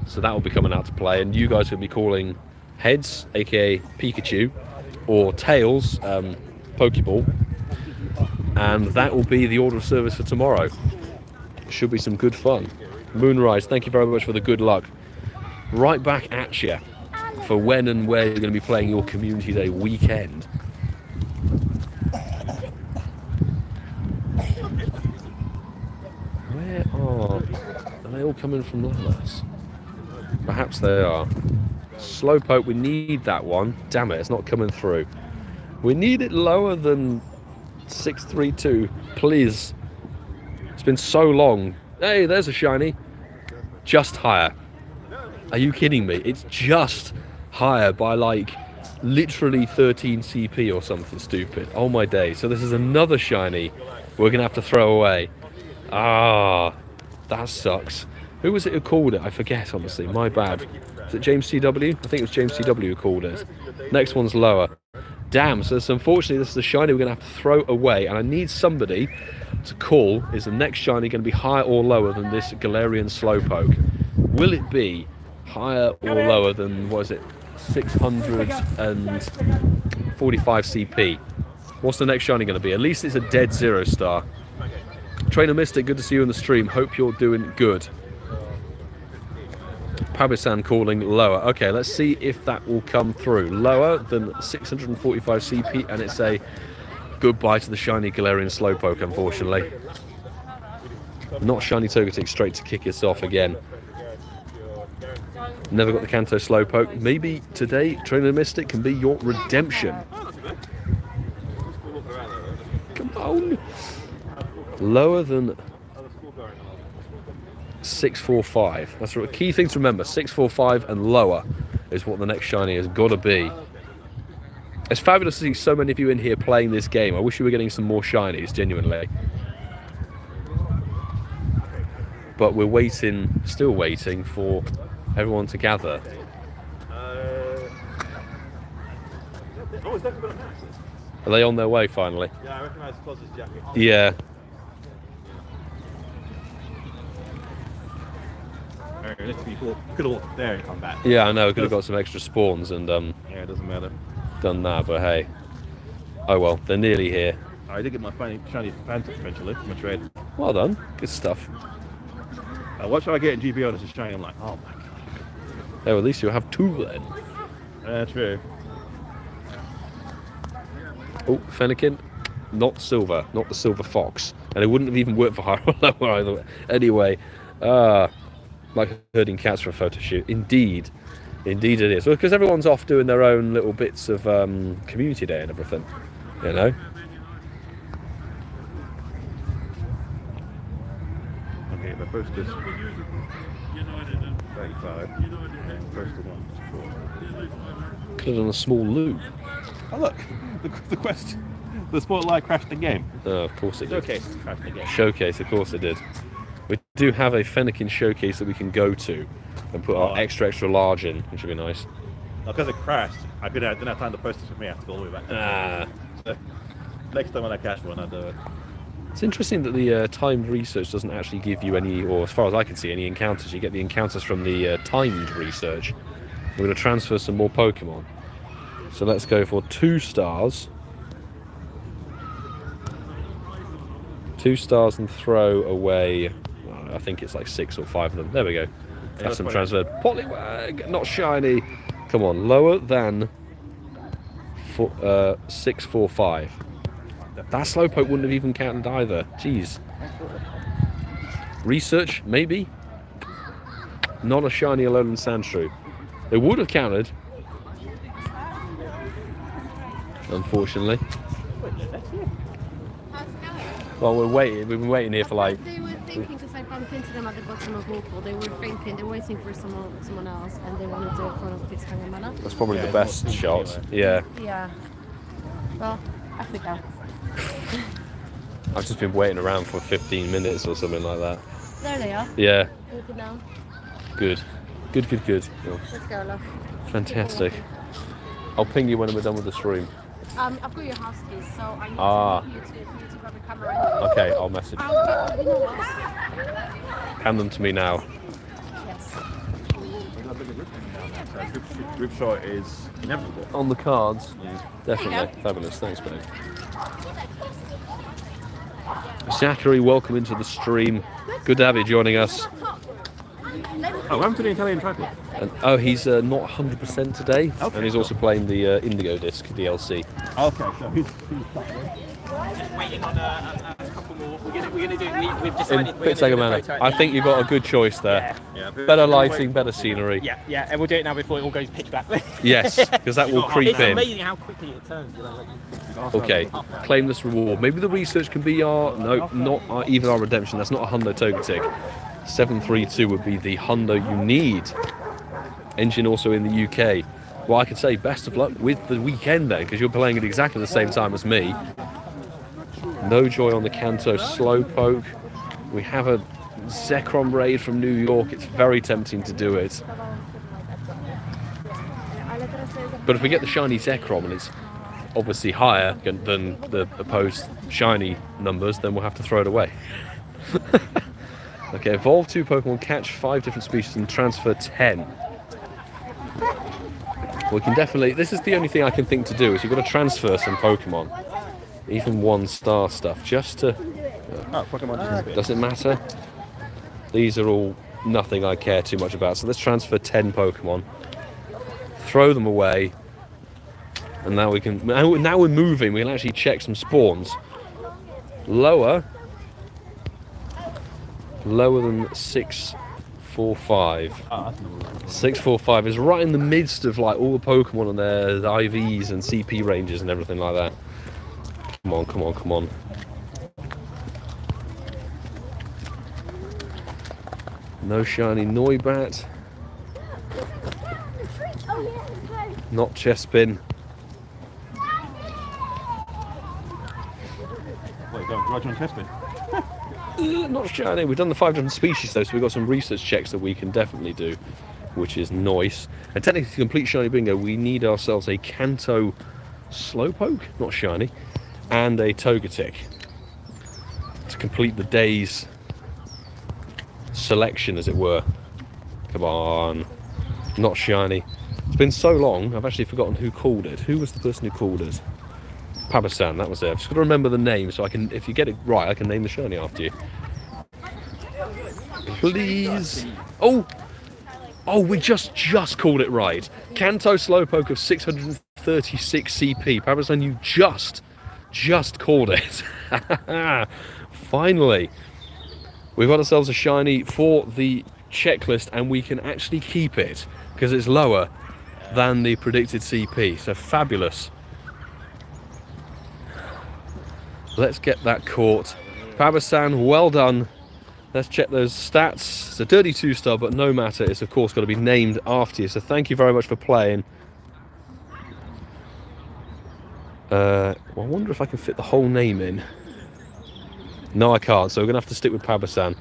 So that will be coming out to play, and you guys will be calling heads, aka Pikachu, or tails, Pokeball, and that will be the order of service for tomorrow. Should be some good fun. Moonrise, thank you very much for the good luck. Right back at you for when and where you're going to be playing your Community Day weekend. Where are they all coming from Lalas? Perhaps they are. Slowpoke, we need that one. Damn it, it's not coming through. We need it lower than 632, please. It's been so long. Hey, there's a shiny. Just higher. Are you kidding me? It's just higher by like literally 13 CP or something stupid. Oh my day. So this is another shiny we're gonna have to throw away. Ah, that sucks. Who was it who called it? I forget, honestly. My bad. Is it James CW? I think it was James CW who called it. Next one's lower. Damn, so unfortunately this is the shiny we're going to have to throw away, and I need somebody to call, is the next shiny going to be higher or lower than this Galarian Slowpoke? Will it be higher or lower than, what is it, 645 CP? What's the next shiny going to be? At least it's a dead 0-star. Trainer Mystic, good to see you in the stream. Hope you're doing good. Pabisan calling lower. Okay, let's see if that will come through. Lower than 645 CP, and it's a goodbye to the shiny Galarian Slowpoke, unfortunately. Not shiny Togetic straight to kick us off again. Never got the Kanto Slowpoke. Maybe today Trainer Mystic can be your redemption. Come on. Lower than 645. That's a key thing to remember. 645 and lower is what the next shiny has got to be. It's fabulous to see so many of you in here playing this game. I wish we were getting some more shinies, genuinely. But we're waiting, still waiting for everyone to gather. Are they on their way finally? Yeah, I recognise the closest jacket. Yeah. Could have walked there and come back. Yeah, I know. Could have got some extra spawns and Yeah, it doesn't matter. done that, but hey. Oh well, they're nearly here. I did get my shiny Phantom eventually from a trade. Well done. Good stuff. What shall I get in GBO that's a shiny? I'm like, oh my god. Oh, well, at least you'll have 2 then. True. Oh, Fennekin. Not silver. Not the silver fox. And it wouldn't have even worked for higher or lower either. Anyway. Like herding cats for a photo shoot. Indeed. Indeed it is. Well, because everyone's off doing their own little bits of community day and everything. You know? Okay, the first is 35. First one is 4. Could have done a small loop. Oh look, the quest, the spotlight crashed the game. Oh, of course it did. Showcase crashed the game. Showcase, of course it did. We do have a Fennekin showcase that we can go to and put our extra large in, which would be nice. Because it crashed, I didn't have time to post it for me. I have to go all the way back. So, next time when I catch one, I'll do it. It's interesting that the timed research doesn't actually give you any, or as far as I can see, any encounters. You get the encounters from the timed research. We're going to transfer some more Pokemon. So let's go for 2 stars. 2 stars and throw away, I think it's like 6 or 5 of them. There we go. That's them transferred. Poliwag, not shiny. Come on, lower than 645. That Slowpoke wouldn't have even counted either. Jeez. Research, maybe. Not a shiny Alolan Sandshrew. It would have counted. Unfortunately. Well, we're waiting. We've been waiting here for like. They were thinking, because I bumped into them at the bottom of Google. They were thinking, they were waiting for someone else, and they wanted to do it for us with Skangamana. That's probably the best shot. Yeah. Yeah. Well, Africa. I've just been waiting around for 15 minutes or something like that. There they are. Yeah. Look it now. Good. Good. Oh, Let's go, love. fantastic. I'll ping you when we're done with the stream. I've got your house keys, so I need to for you to grab the camera. Okay, I'll message. You know what? Hand them to me now. Yes. Group shot is inevitable. On the cards? Yeah. Definitely. Fabulous. Thanks, babe. Zachary, welcome into the stream. Good to have you joining us. Oh, what happened to the Italian tripod? And, he's not 100% today, Okay, and he's also playing the Indigo Disc DLC. Okay, so he's Just waiting on a couple more. We're gonna do. We've In decided. We're gonna do the Manor. photo. I think you've got a good choice there. yeah, Better lighting, better scenery. Yeah, and we'll do it now before it all goes pitch black. Yes, because that will creep It's in. amazing how quickly it turns. You know, like, Okay, claim this reward. Maybe the research can be our... No, not even our redemption. That's not a hundo Togetic. 732 would be the hundo you need. Engine also in the UK. Well, I could say best of luck with the weekend then, because you're playing at exactly the same time as me. No joy on the Kanto Slowpoke. We have a Zekrom raid from New York. It's very tempting to do it. But if we get the shiny Zekrom and it's obviously higher than the opposed shiny numbers, then we'll have to throw it away. Okay, evolve 2 Pokemon, catch 5 different species and transfer 10. We can definitely... This is the only thing I can think to do, is we've got to transfer some Pokemon. even 1-star stuff, just to... Oh, Pokemon. Doesn't matter. These are all nothing I care too much about. So let's transfer 10 Pokemon, throw them away, and now we can. Now we're moving. We can actually check some spawns. Lower than 645. 645 is right in the midst of like all the Pokemon and their IVs and CP ranges and everything like that. Come on, come on, come on. No shiny Noibat. Not Chespin. Wait, go Roger and Chespin. Not shiny. We've done the 5 different species though, so we've got some research checks that we can definitely do, which is nice. And technically to complete shiny bingo, we need ourselves a Kanto Slowpoke, not shiny, and a Togetic to complete the day's selection, as it were. Come on, not shiny. It's been so long, I've actually forgotten who called it. Who was the person who called it? Pabasan, that was it. I've just got to remember the name so I can, if you get it right, I can name the shiny after you. Please. Oh, we just called it right. Kanto Slowpoke of 636 CP. Pabasan, you just called it. Finally. We've got ourselves a shiny for the checklist, and we can actually keep it because it's lower than the predicted CP. So fabulous. Let's get that caught. Pabasan, well done. Let's check those stats. It's a dirty 2-star, but no matter. It's of course got to be named after you. So thank you very much for playing. I wonder if I can fit the whole name in. No, I can't, so we're going to have to stick with Pabasan.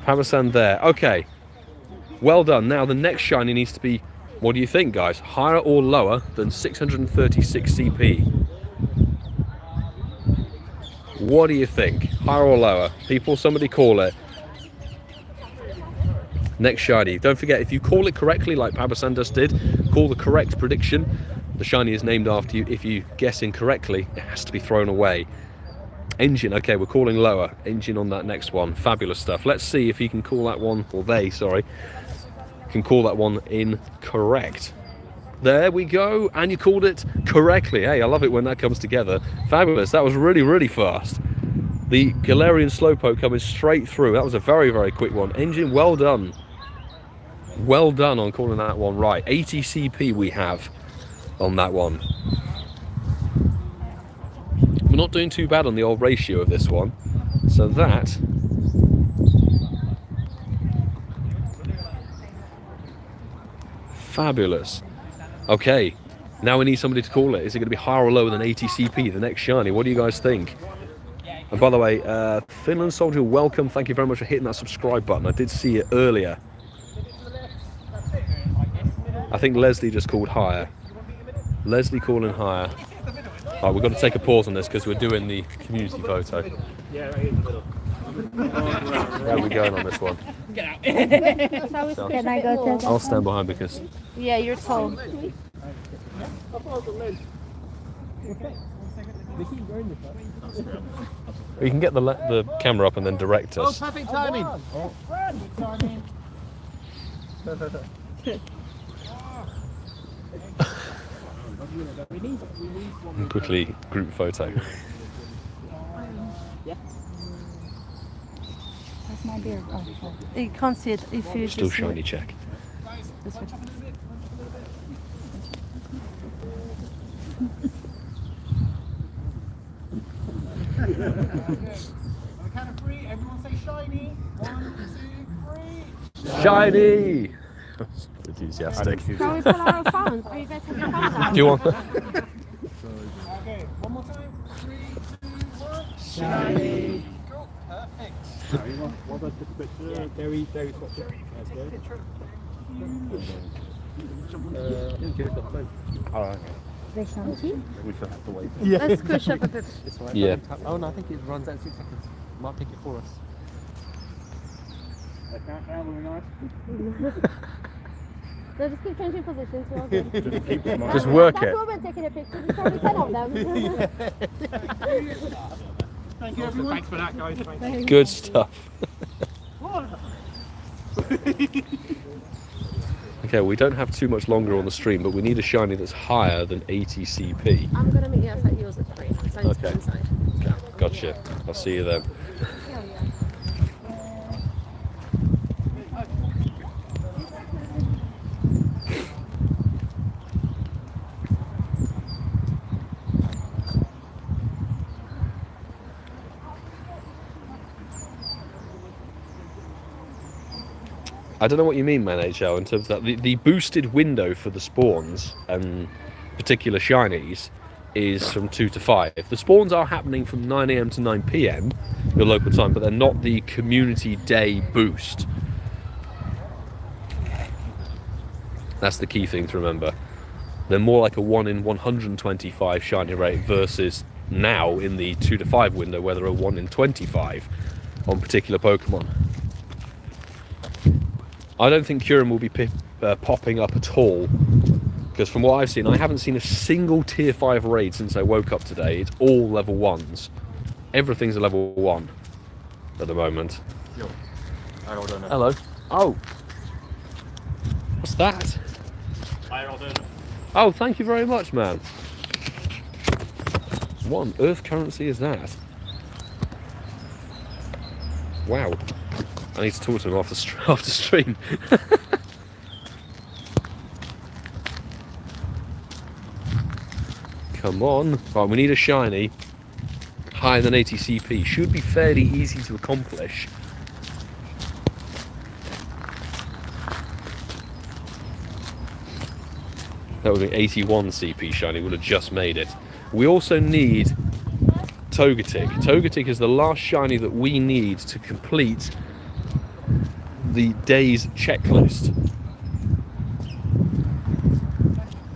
Pabasan there. Okay. Well done. Now, the next shiny needs to be, what do you think, guys? Higher or lower than 636 CP? What do you think? Higher or lower? People, somebody call it. Next shiny. Don't forget, if you call it correctly, like Pabasan just did, call the correct prediction. The shiny is named after you. If you guess incorrectly, it has to be thrown away. Engine, okay, we're calling lower. Engine on that next one. Fabulous stuff. Let's see if he can call that one, or they, sorry, can call that one incorrect. There we go, and you called it correctly. Hey, I love it when that comes together. Fabulous, that was really, really fast. The Galarian Slowpoke coming straight through. That was a very, very quick one. Engine, well done. Well done on calling that one right. 80 CP we have on that one. We're not doing too bad on the old ratio of this one. So that... Fabulous. Okay, now we need somebody to call it. Is it going to be higher or lower than 80 CP, the next shiny? What do you guys think? And by the way, Finland Soldier, welcome. Thank you very much for hitting that subscribe button. I did see it earlier. I think Leslie just called higher. Leslie calling higher. Right, we've got to take a pause on this because we're doing the community photo. Yeah, right here in the middle. Where are we going on this one? Get out. Can I go to I'll stand behind because... Yeah, you're tall. We can get the camera up and then direct us. Perfect timing. And quickly group photo. That's my beard. Oh, you can't see it if you Still just shiny check. this way. On the count of 3, everyone say shiny. 1, 2, 3. Shiny! Enthusiastic. Can we pull our phones? Are you guys have your phones out? Do you want that? Okay, one more time. 3, 2, 1. Shiny. Cool. Perfect. Well done, just a bit. Very spot. That's good. Oh, okay. We shall have to wait. Yeah. Let's push up a bit. Yeah. Oh no, I think it runs out 6 seconds. Might pick it for us. That countdown will be nice. No, just keep changing positions. We're all good. Just work That's it. why we're taking a picture. There's probably 10 of them. Thank you, everyone. Thanks for that, guys. Thanks. Good stuff. Okay, we don't have too much longer on the stream, but we need a shiny that's higher than 80 CP. I'm going to meet you outside yours at 3. So I need to go Okay. inside. Okay, gotcha. I'll see you then. Yeah, yeah. I don't know what you mean, man, HL, in terms of that. The boosted window for the spawns and particular shinies is from 2 to 5. The spawns are happening from 9 AM to 9 PM, your local time, but they're not the community day boost. That's the key thing to remember. They're more like a 1 in 125 shiny rate versus now in the 2 to 5 window where they're a 1 in 25 on particular Pokemon. I don't think Kyurem will be popping up at all, because from what I've seen, I haven't seen a single tier 5 raid since I woke up today. It's all level 1s. Everything's a level 1 at the moment. Hello. Oh. What's that? Oh, thank you very much, man. What on earth currency is that? Wow. I need to talk to him after stream. Come on. Right, we need a shiny higher than 80 CP. Should be fairly easy to accomplish. That would be 81 CP shiny. Would have just made it. We also need Togetic. Togetic is the last shiny that we need to complete the day's checklist.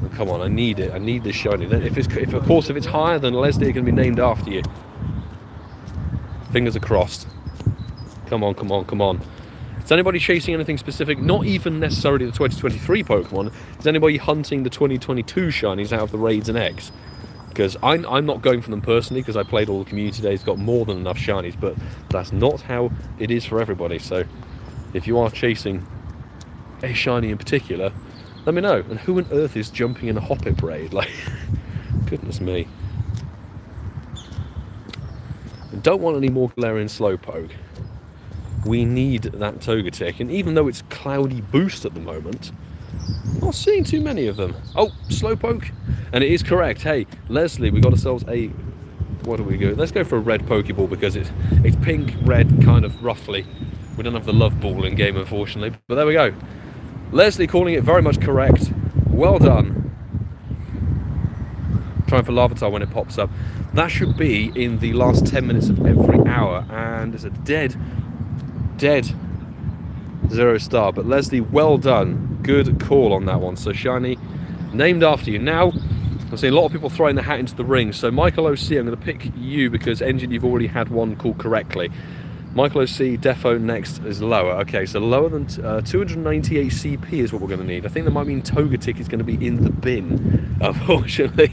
Oh, come on, I need it. I need this shiny. If it's higher than Leslie, it can be named after you. Fingers are crossed. Come on, come on, come on. Is anybody chasing anything specific? Not even necessarily the 2023 Pokemon. Is anybody hunting the 2022 shinies out of the raids and eggs? Because I'm not going for them personally, because I played all the community days, got more than enough shinies, but that's not how it is for everybody. So if you are chasing a shiny in particular, let me know. And who on earth is jumping in a Hoppip raid? Like, goodness me. I don't want any more Galarian Slowpoke. We need that Togetic, and even though it's cloudy boost at the moment, I'm not seeing too many of them. Oh, Slowpoke, and it is correct. Hey, Leslie, we got ourselves a. What do we go? Let's go for a red Pokeball because it's pink, red, kind of roughly. We don't have the love ball in game, unfortunately, but there we go. Leslie calling it very much correct. Well done. Trying for Larvitar when it pops up. That should be in the last 10 minutes of every hour, and it's a dead 0 star. But Leslie, well done. Good call on that one. So shiny, named after you. Now, I'm seeing a lot of people throwing the hat into the ring. So Michael OC, I'm going to pick you because Engine, you've already had one called correctly. Michael OC, Defo next is lower. Okay, so lower than 298 CP is what we're going to need. I think that might mean Togetic is going to be in the bin, unfortunately,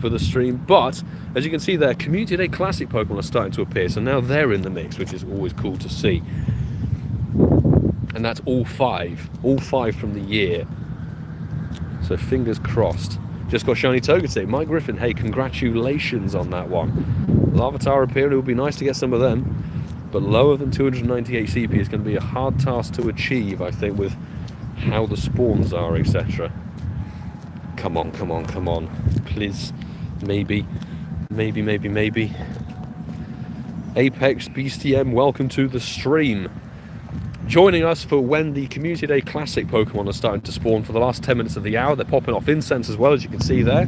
for the stream. But, as you can see there, Community Day Classic Pokemon are starting to appear. So now they're in the mix, which is always cool to see. And that's all 5. All 5 from the year. So fingers crossed. Just got shiny Togetic. Mike Griffin, hey, congratulations on that one. Larvitar appeared. It would be nice to get some of them. But lower than 298 CP is going to be a hard task to achieve, I think, with how the spawns are, etc. Come on, come on, come on. Please. Maybe. Maybe. Apex BSTM, welcome to the stream. Joining us for when the Community Day Classic Pokemon are starting to spawn for the last 10 minutes of the hour. They're popping off incense as well, as you can see there.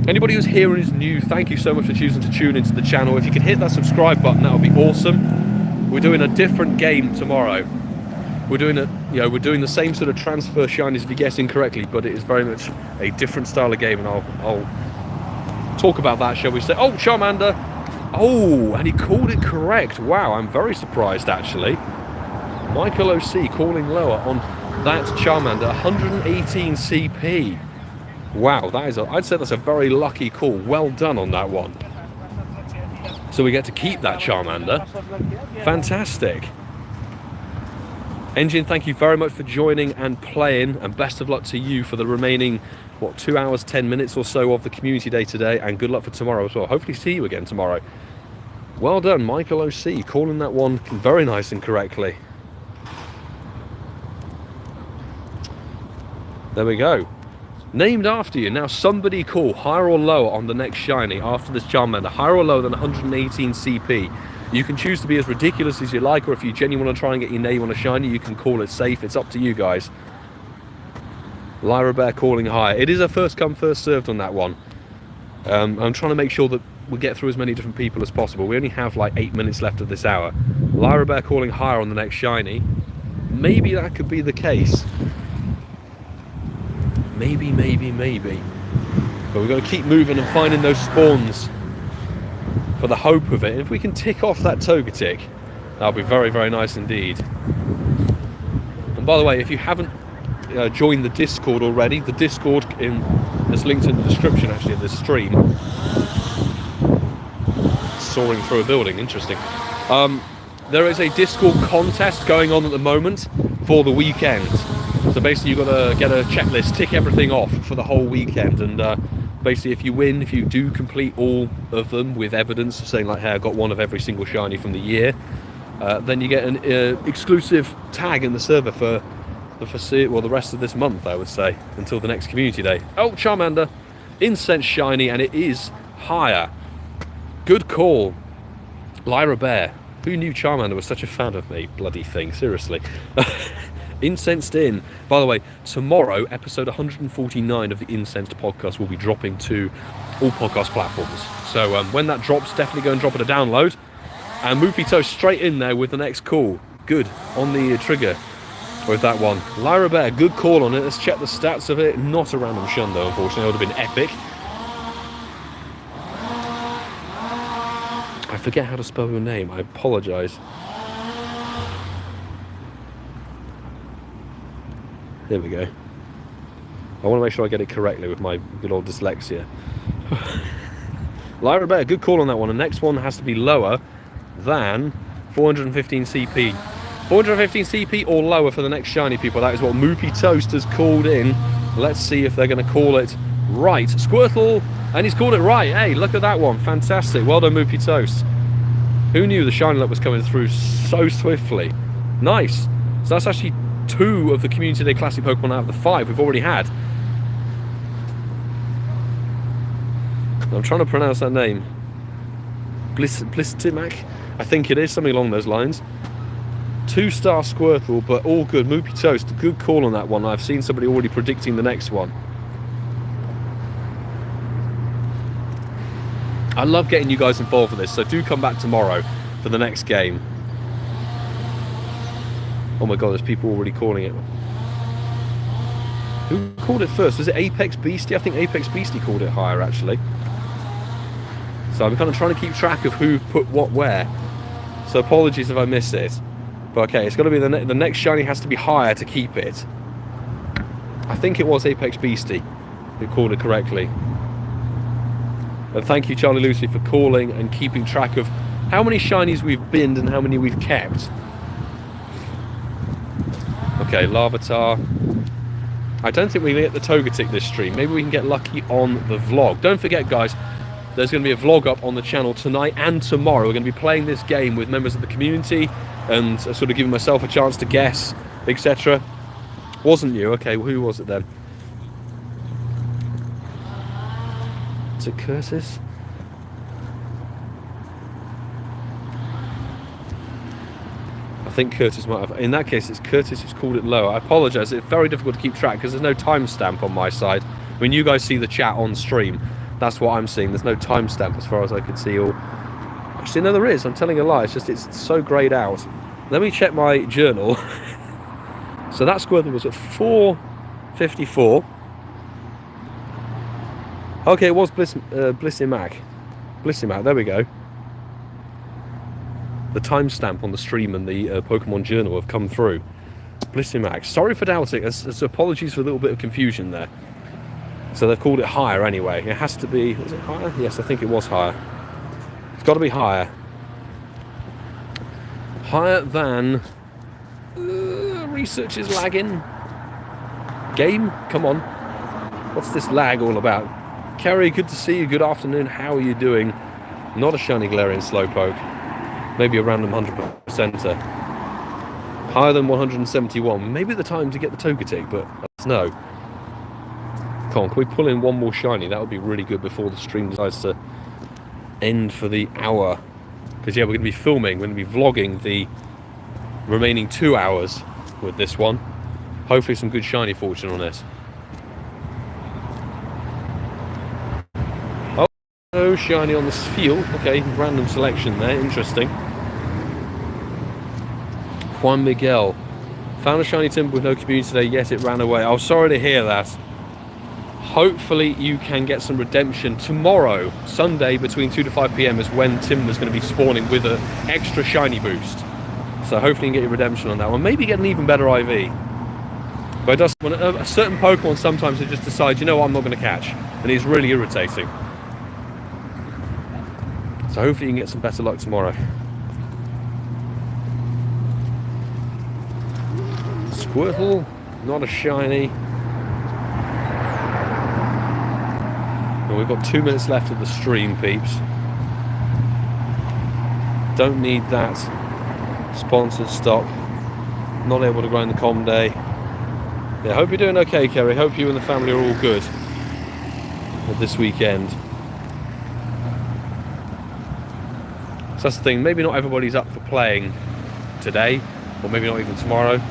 Anybody who's here and is new, thank you so much for choosing to tune into the channel. If you can hit that subscribe button, that would be awesome. We're doing a different game tomorrow. We're doing the same sort of transfer shinies if you guess incorrectly, but it is very much a different style of game, and I'll talk about that, shall we say. Oh, Charmander. Oh, and he called it correct. Wow, I'm very surprised actually. Michael OC calling lower on that Charmander, 118 CP. Wow, that is I'd say that's a very lucky call. Well done on that one. So we get to keep that Charmander. Fantastic. Engine, thank you very much for joining and playing, and best of luck to you for the remaining, what, 2 hours, 10 minutes or so of the community day today, and good luck for tomorrow as well. Hopefully see you again tomorrow. Well done, Michael OC, calling that one very nice and correctly. There we go. Named after you. Now somebody call higher or lower on the next shiny after this Charmander. Higher or lower than 118 CP. You can choose to be as ridiculous as you like, or if you genuinely want to try and get your name on a shiny, you can call it safe. It's up to you guys. Lyra Bear calling higher. It is a first come, first served on that one. I'm trying to make sure that we get through as many different people as possible. We only have like 8 minutes left of this hour. Lyra Bear calling higher on the next shiny. Maybe that could be the case. Maybe. But we've got to keep moving and finding those spawns for the hope of it. And if we can tick off that Togetic, that'll be very, very nice indeed. And by the way, if you haven't joined the Discord already, the Discord is linked in the description actually of this stream. Soaring through a building, interesting. There is a Discord contest going on at the moment for the weekend. So basically you've got to get a checklist, tick everything off for the whole weekend, and basically if you win, if you do complete all of them with evidence saying like, hey, I got one of every single shiny from the year, then you get an exclusive tag in the server for the rest of this month, I would say, until the next community day. Oh, Charmander, Incense shiny, and it is higher. Good call, Lyra Bear. Who knew Charmander was such a fan of me? Bloody thing, seriously. Incensed in. By the way, tomorrow, episode 149 of the Incensed podcast will be dropping to all podcast platforms. So when that drops, definitely go and drop it a download. And Moopito straight in there with the next call. Good, on the trigger with that one. Lyra Bear, good call on it. Let's check the stats of it. Not a random shun though, unfortunately. It would have been epic. I forget how to spell your name. I apologise. There we go. I want to make sure I get it correctly with my good old dyslexia. Lyra Bear, good call on that one. The next one has to be lower than 415 CP. 415 CP or lower for the next shiny, people. That is what Moopy Toast has called in. Let's see if they're going to call it right. Squirtle, and he's called it right. Hey, look at that one. Fantastic. Well done, Moopy Toast. Who knew the shiny luck was coming through so swiftly? Nice. So that's actually 2 of the Community Day Classic Pokemon out of the 5 we've already had. I'm trying to pronounce that name. Blistimac? I think it is, something along those lines. 2-star Squirtle, but all good. Moopy Toast, good call on that one. I've seen somebody already predicting the next one. I love getting you guys involved with this, so do come back tomorrow for the next game. Oh my god, there's people already calling it. Who called it first? Was it Apex Beastie? I think Apex Beastie called it higher, actually. So I'm kind of trying to keep track of who put what where. So apologies if I miss it. But okay, it's got to be the next shiny has to be higher to keep it. I think it was Apex Beastie who called it correctly. And thank you, Charlie Lucy, for calling and keeping track of how many shinies we've binned and how many we've kept. Okay, Larvitar. I don't think we can get the Togetic this stream. Maybe we can get lucky on the vlog. Don't forget, guys, there's going to be a vlog up on the channel tonight and tomorrow. We're going to be playing this game with members of the community and sort of giving myself a chance to guess, etc. Wasn't you? Okay, well, who was it then? Is it Curtis? I think Curtis might have. In that case, it's Curtis who's called it lower. I apologise. It's very difficult to keep track because there's no timestamp on my side. When you guys see the chat on stream, that's what I'm seeing. There's no timestamp as far as I can see. Or actually, no, there is. I'm telling a lie. It's just it's so greyed out. Let me check my journal. So that Squirtle was at 454. Okay, it was Blissimac. Blissimac, there we go. The timestamp on the stream and the Pokemon Journal have come through. Splittermax. Sorry for doubting. As apologies for a little bit of confusion there. So they've called it higher anyway. It has to be... Was it higher? Yes, I think it was higher. It's got to be higher. Higher than... research is lagging. Game? Come on. What's this lag all about? Kerry, good to see you. Good afternoon. How are you doing? Not a shiny Galarian Slowpoke. Maybe a random 100%er. Higher than 171. Maybe the time to get the Togetic, but let's know. Come on, can we pull in one more shiny? That would be really good before the stream decides to end for the hour. Because yeah, we're going to be filming, we're going to be vlogging the remaining 2 hours with this one. Hopefully some good shiny fortune on it. Oh, no shiny on this field. Okay, random selection there, interesting. Juan Miguel. Found a shiny timber with no community today, yet it ran away. I'm sorry to hear that. Hopefully you can get some redemption tomorrow. Sunday between 2 to 5 PM is when Timber's going to be spawning with an extra shiny boost. So hopefully you can get your redemption on that one. Maybe get an even better IV. But it does, when a certain Pokemon sometimes it just decides, you know what, I'm not going to catch. And it's really irritating. So hopefully you can get some better luck tomorrow. Squirtle, not a shiny. Well, we've got 2 minutes left of the stream, peeps. Don't need that sponsored stop. Not able to grind the com day. Yeah, hope you're doing okay, Kerry. Hope you and the family are all good with this weekend. So that's the thing. Maybe not everybody's up for playing today, or maybe not even tomorrow.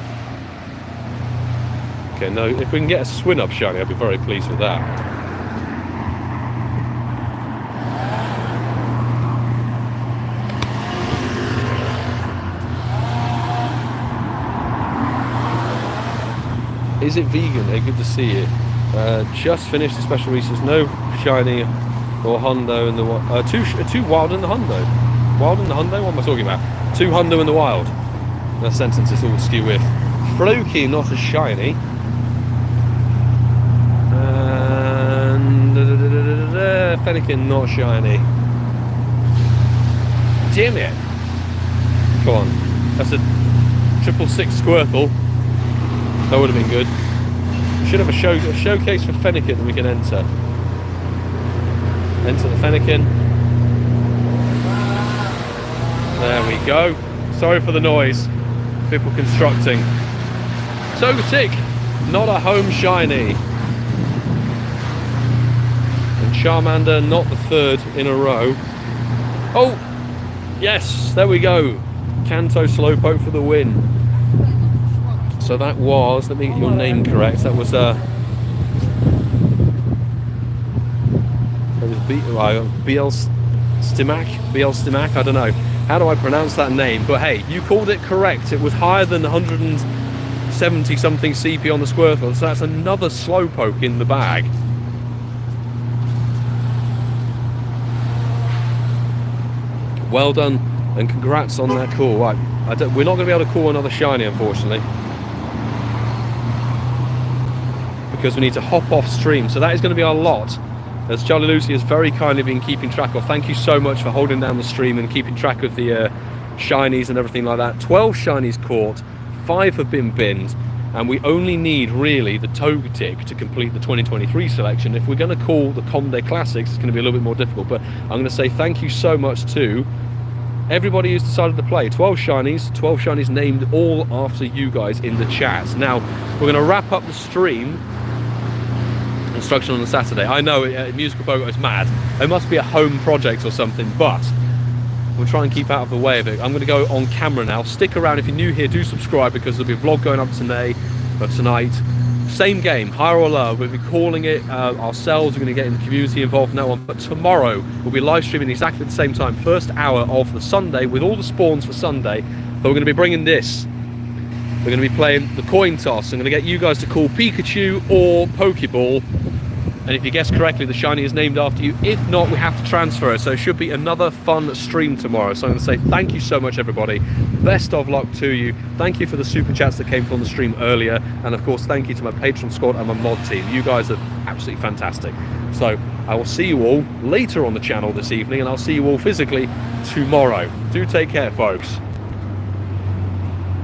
Okay, no, if we can get a Swinub shiny, I'd be very pleased with that. Is it vegan? Hey, good to see you. Just finished the special releases. No shiny or hundo in the two wild in the hundo. Wild in the hundo? What am I talking about? 2 hundo in the wild. That sentence is all skew with. Floki, not a shiny. And Fennekin, not shiny. Damn it! Come on, that's a 666 Squirtle. That would have been good. Should have a showcase for Fennekin that we can enter. Enter the Fennekin. There we go. Sorry for the noise. People constructing. Togetic, not a home shiny. And Charmander, not the 3rd in a row. Oh, yes, there we go. Kanto Slowpoke for the win. So that was, let me get your name correct, that was BL Stimac, I don't know. How do I pronounce that name? But hey, you called it correct. It was higher than 170 something CP on the Squirtle, so that's another Slowpoke in the bag. Well done, and congrats on that call. Right, we're not going to be able to call another shiny, unfortunately, because we need to hop off stream. So that is going to be our lot, as Charlie Lucy has very kindly been keeping track of. Thank you so much for holding down the stream and keeping track of the shinies and everything like that. 12 shinies caught, 5 have been binned, and we only need really the Togetic to complete the 2023 selection. If we're going to call the Comday Classics, it's going to be a little bit more difficult, but I'm going to say thank you so much to everybody who's decided to play. 12 shinies named all after you guys in the chat. Now we're going to wrap up the stream. Instruction on the Saturday. I know Musical Pogo is mad. It must be a home project or something, but we'll try and keep out of the way of it. I'm going to go on camera now. Stick around if you're new here. Do subscribe, because there'll be a vlog going up today or tonight. Same game, higher or lower. We'll be calling it ourselves. We're going to get in the community involved in that one. But tomorrow we'll be live streaming exactly at the same time, first hour of the Sunday, with all the spawns for Sunday. But we're going to be bringing this. We're going to be playing the coin toss. I'm going to get you guys to call Pikachu or Pokeball And if you guess correctly, the shiny is named after you. If not, we have to transfer it. So it should be another fun stream tomorrow. So I'm going to say thank you so much, everybody. Best of luck to you. Thank you for the super chats that came from the stream earlier. And of course, thank you to my Patreon squad and my mod team. You guys are absolutely fantastic. So I will see you all later on the channel this evening, and I'll see you all physically tomorrow. Do take care, folks.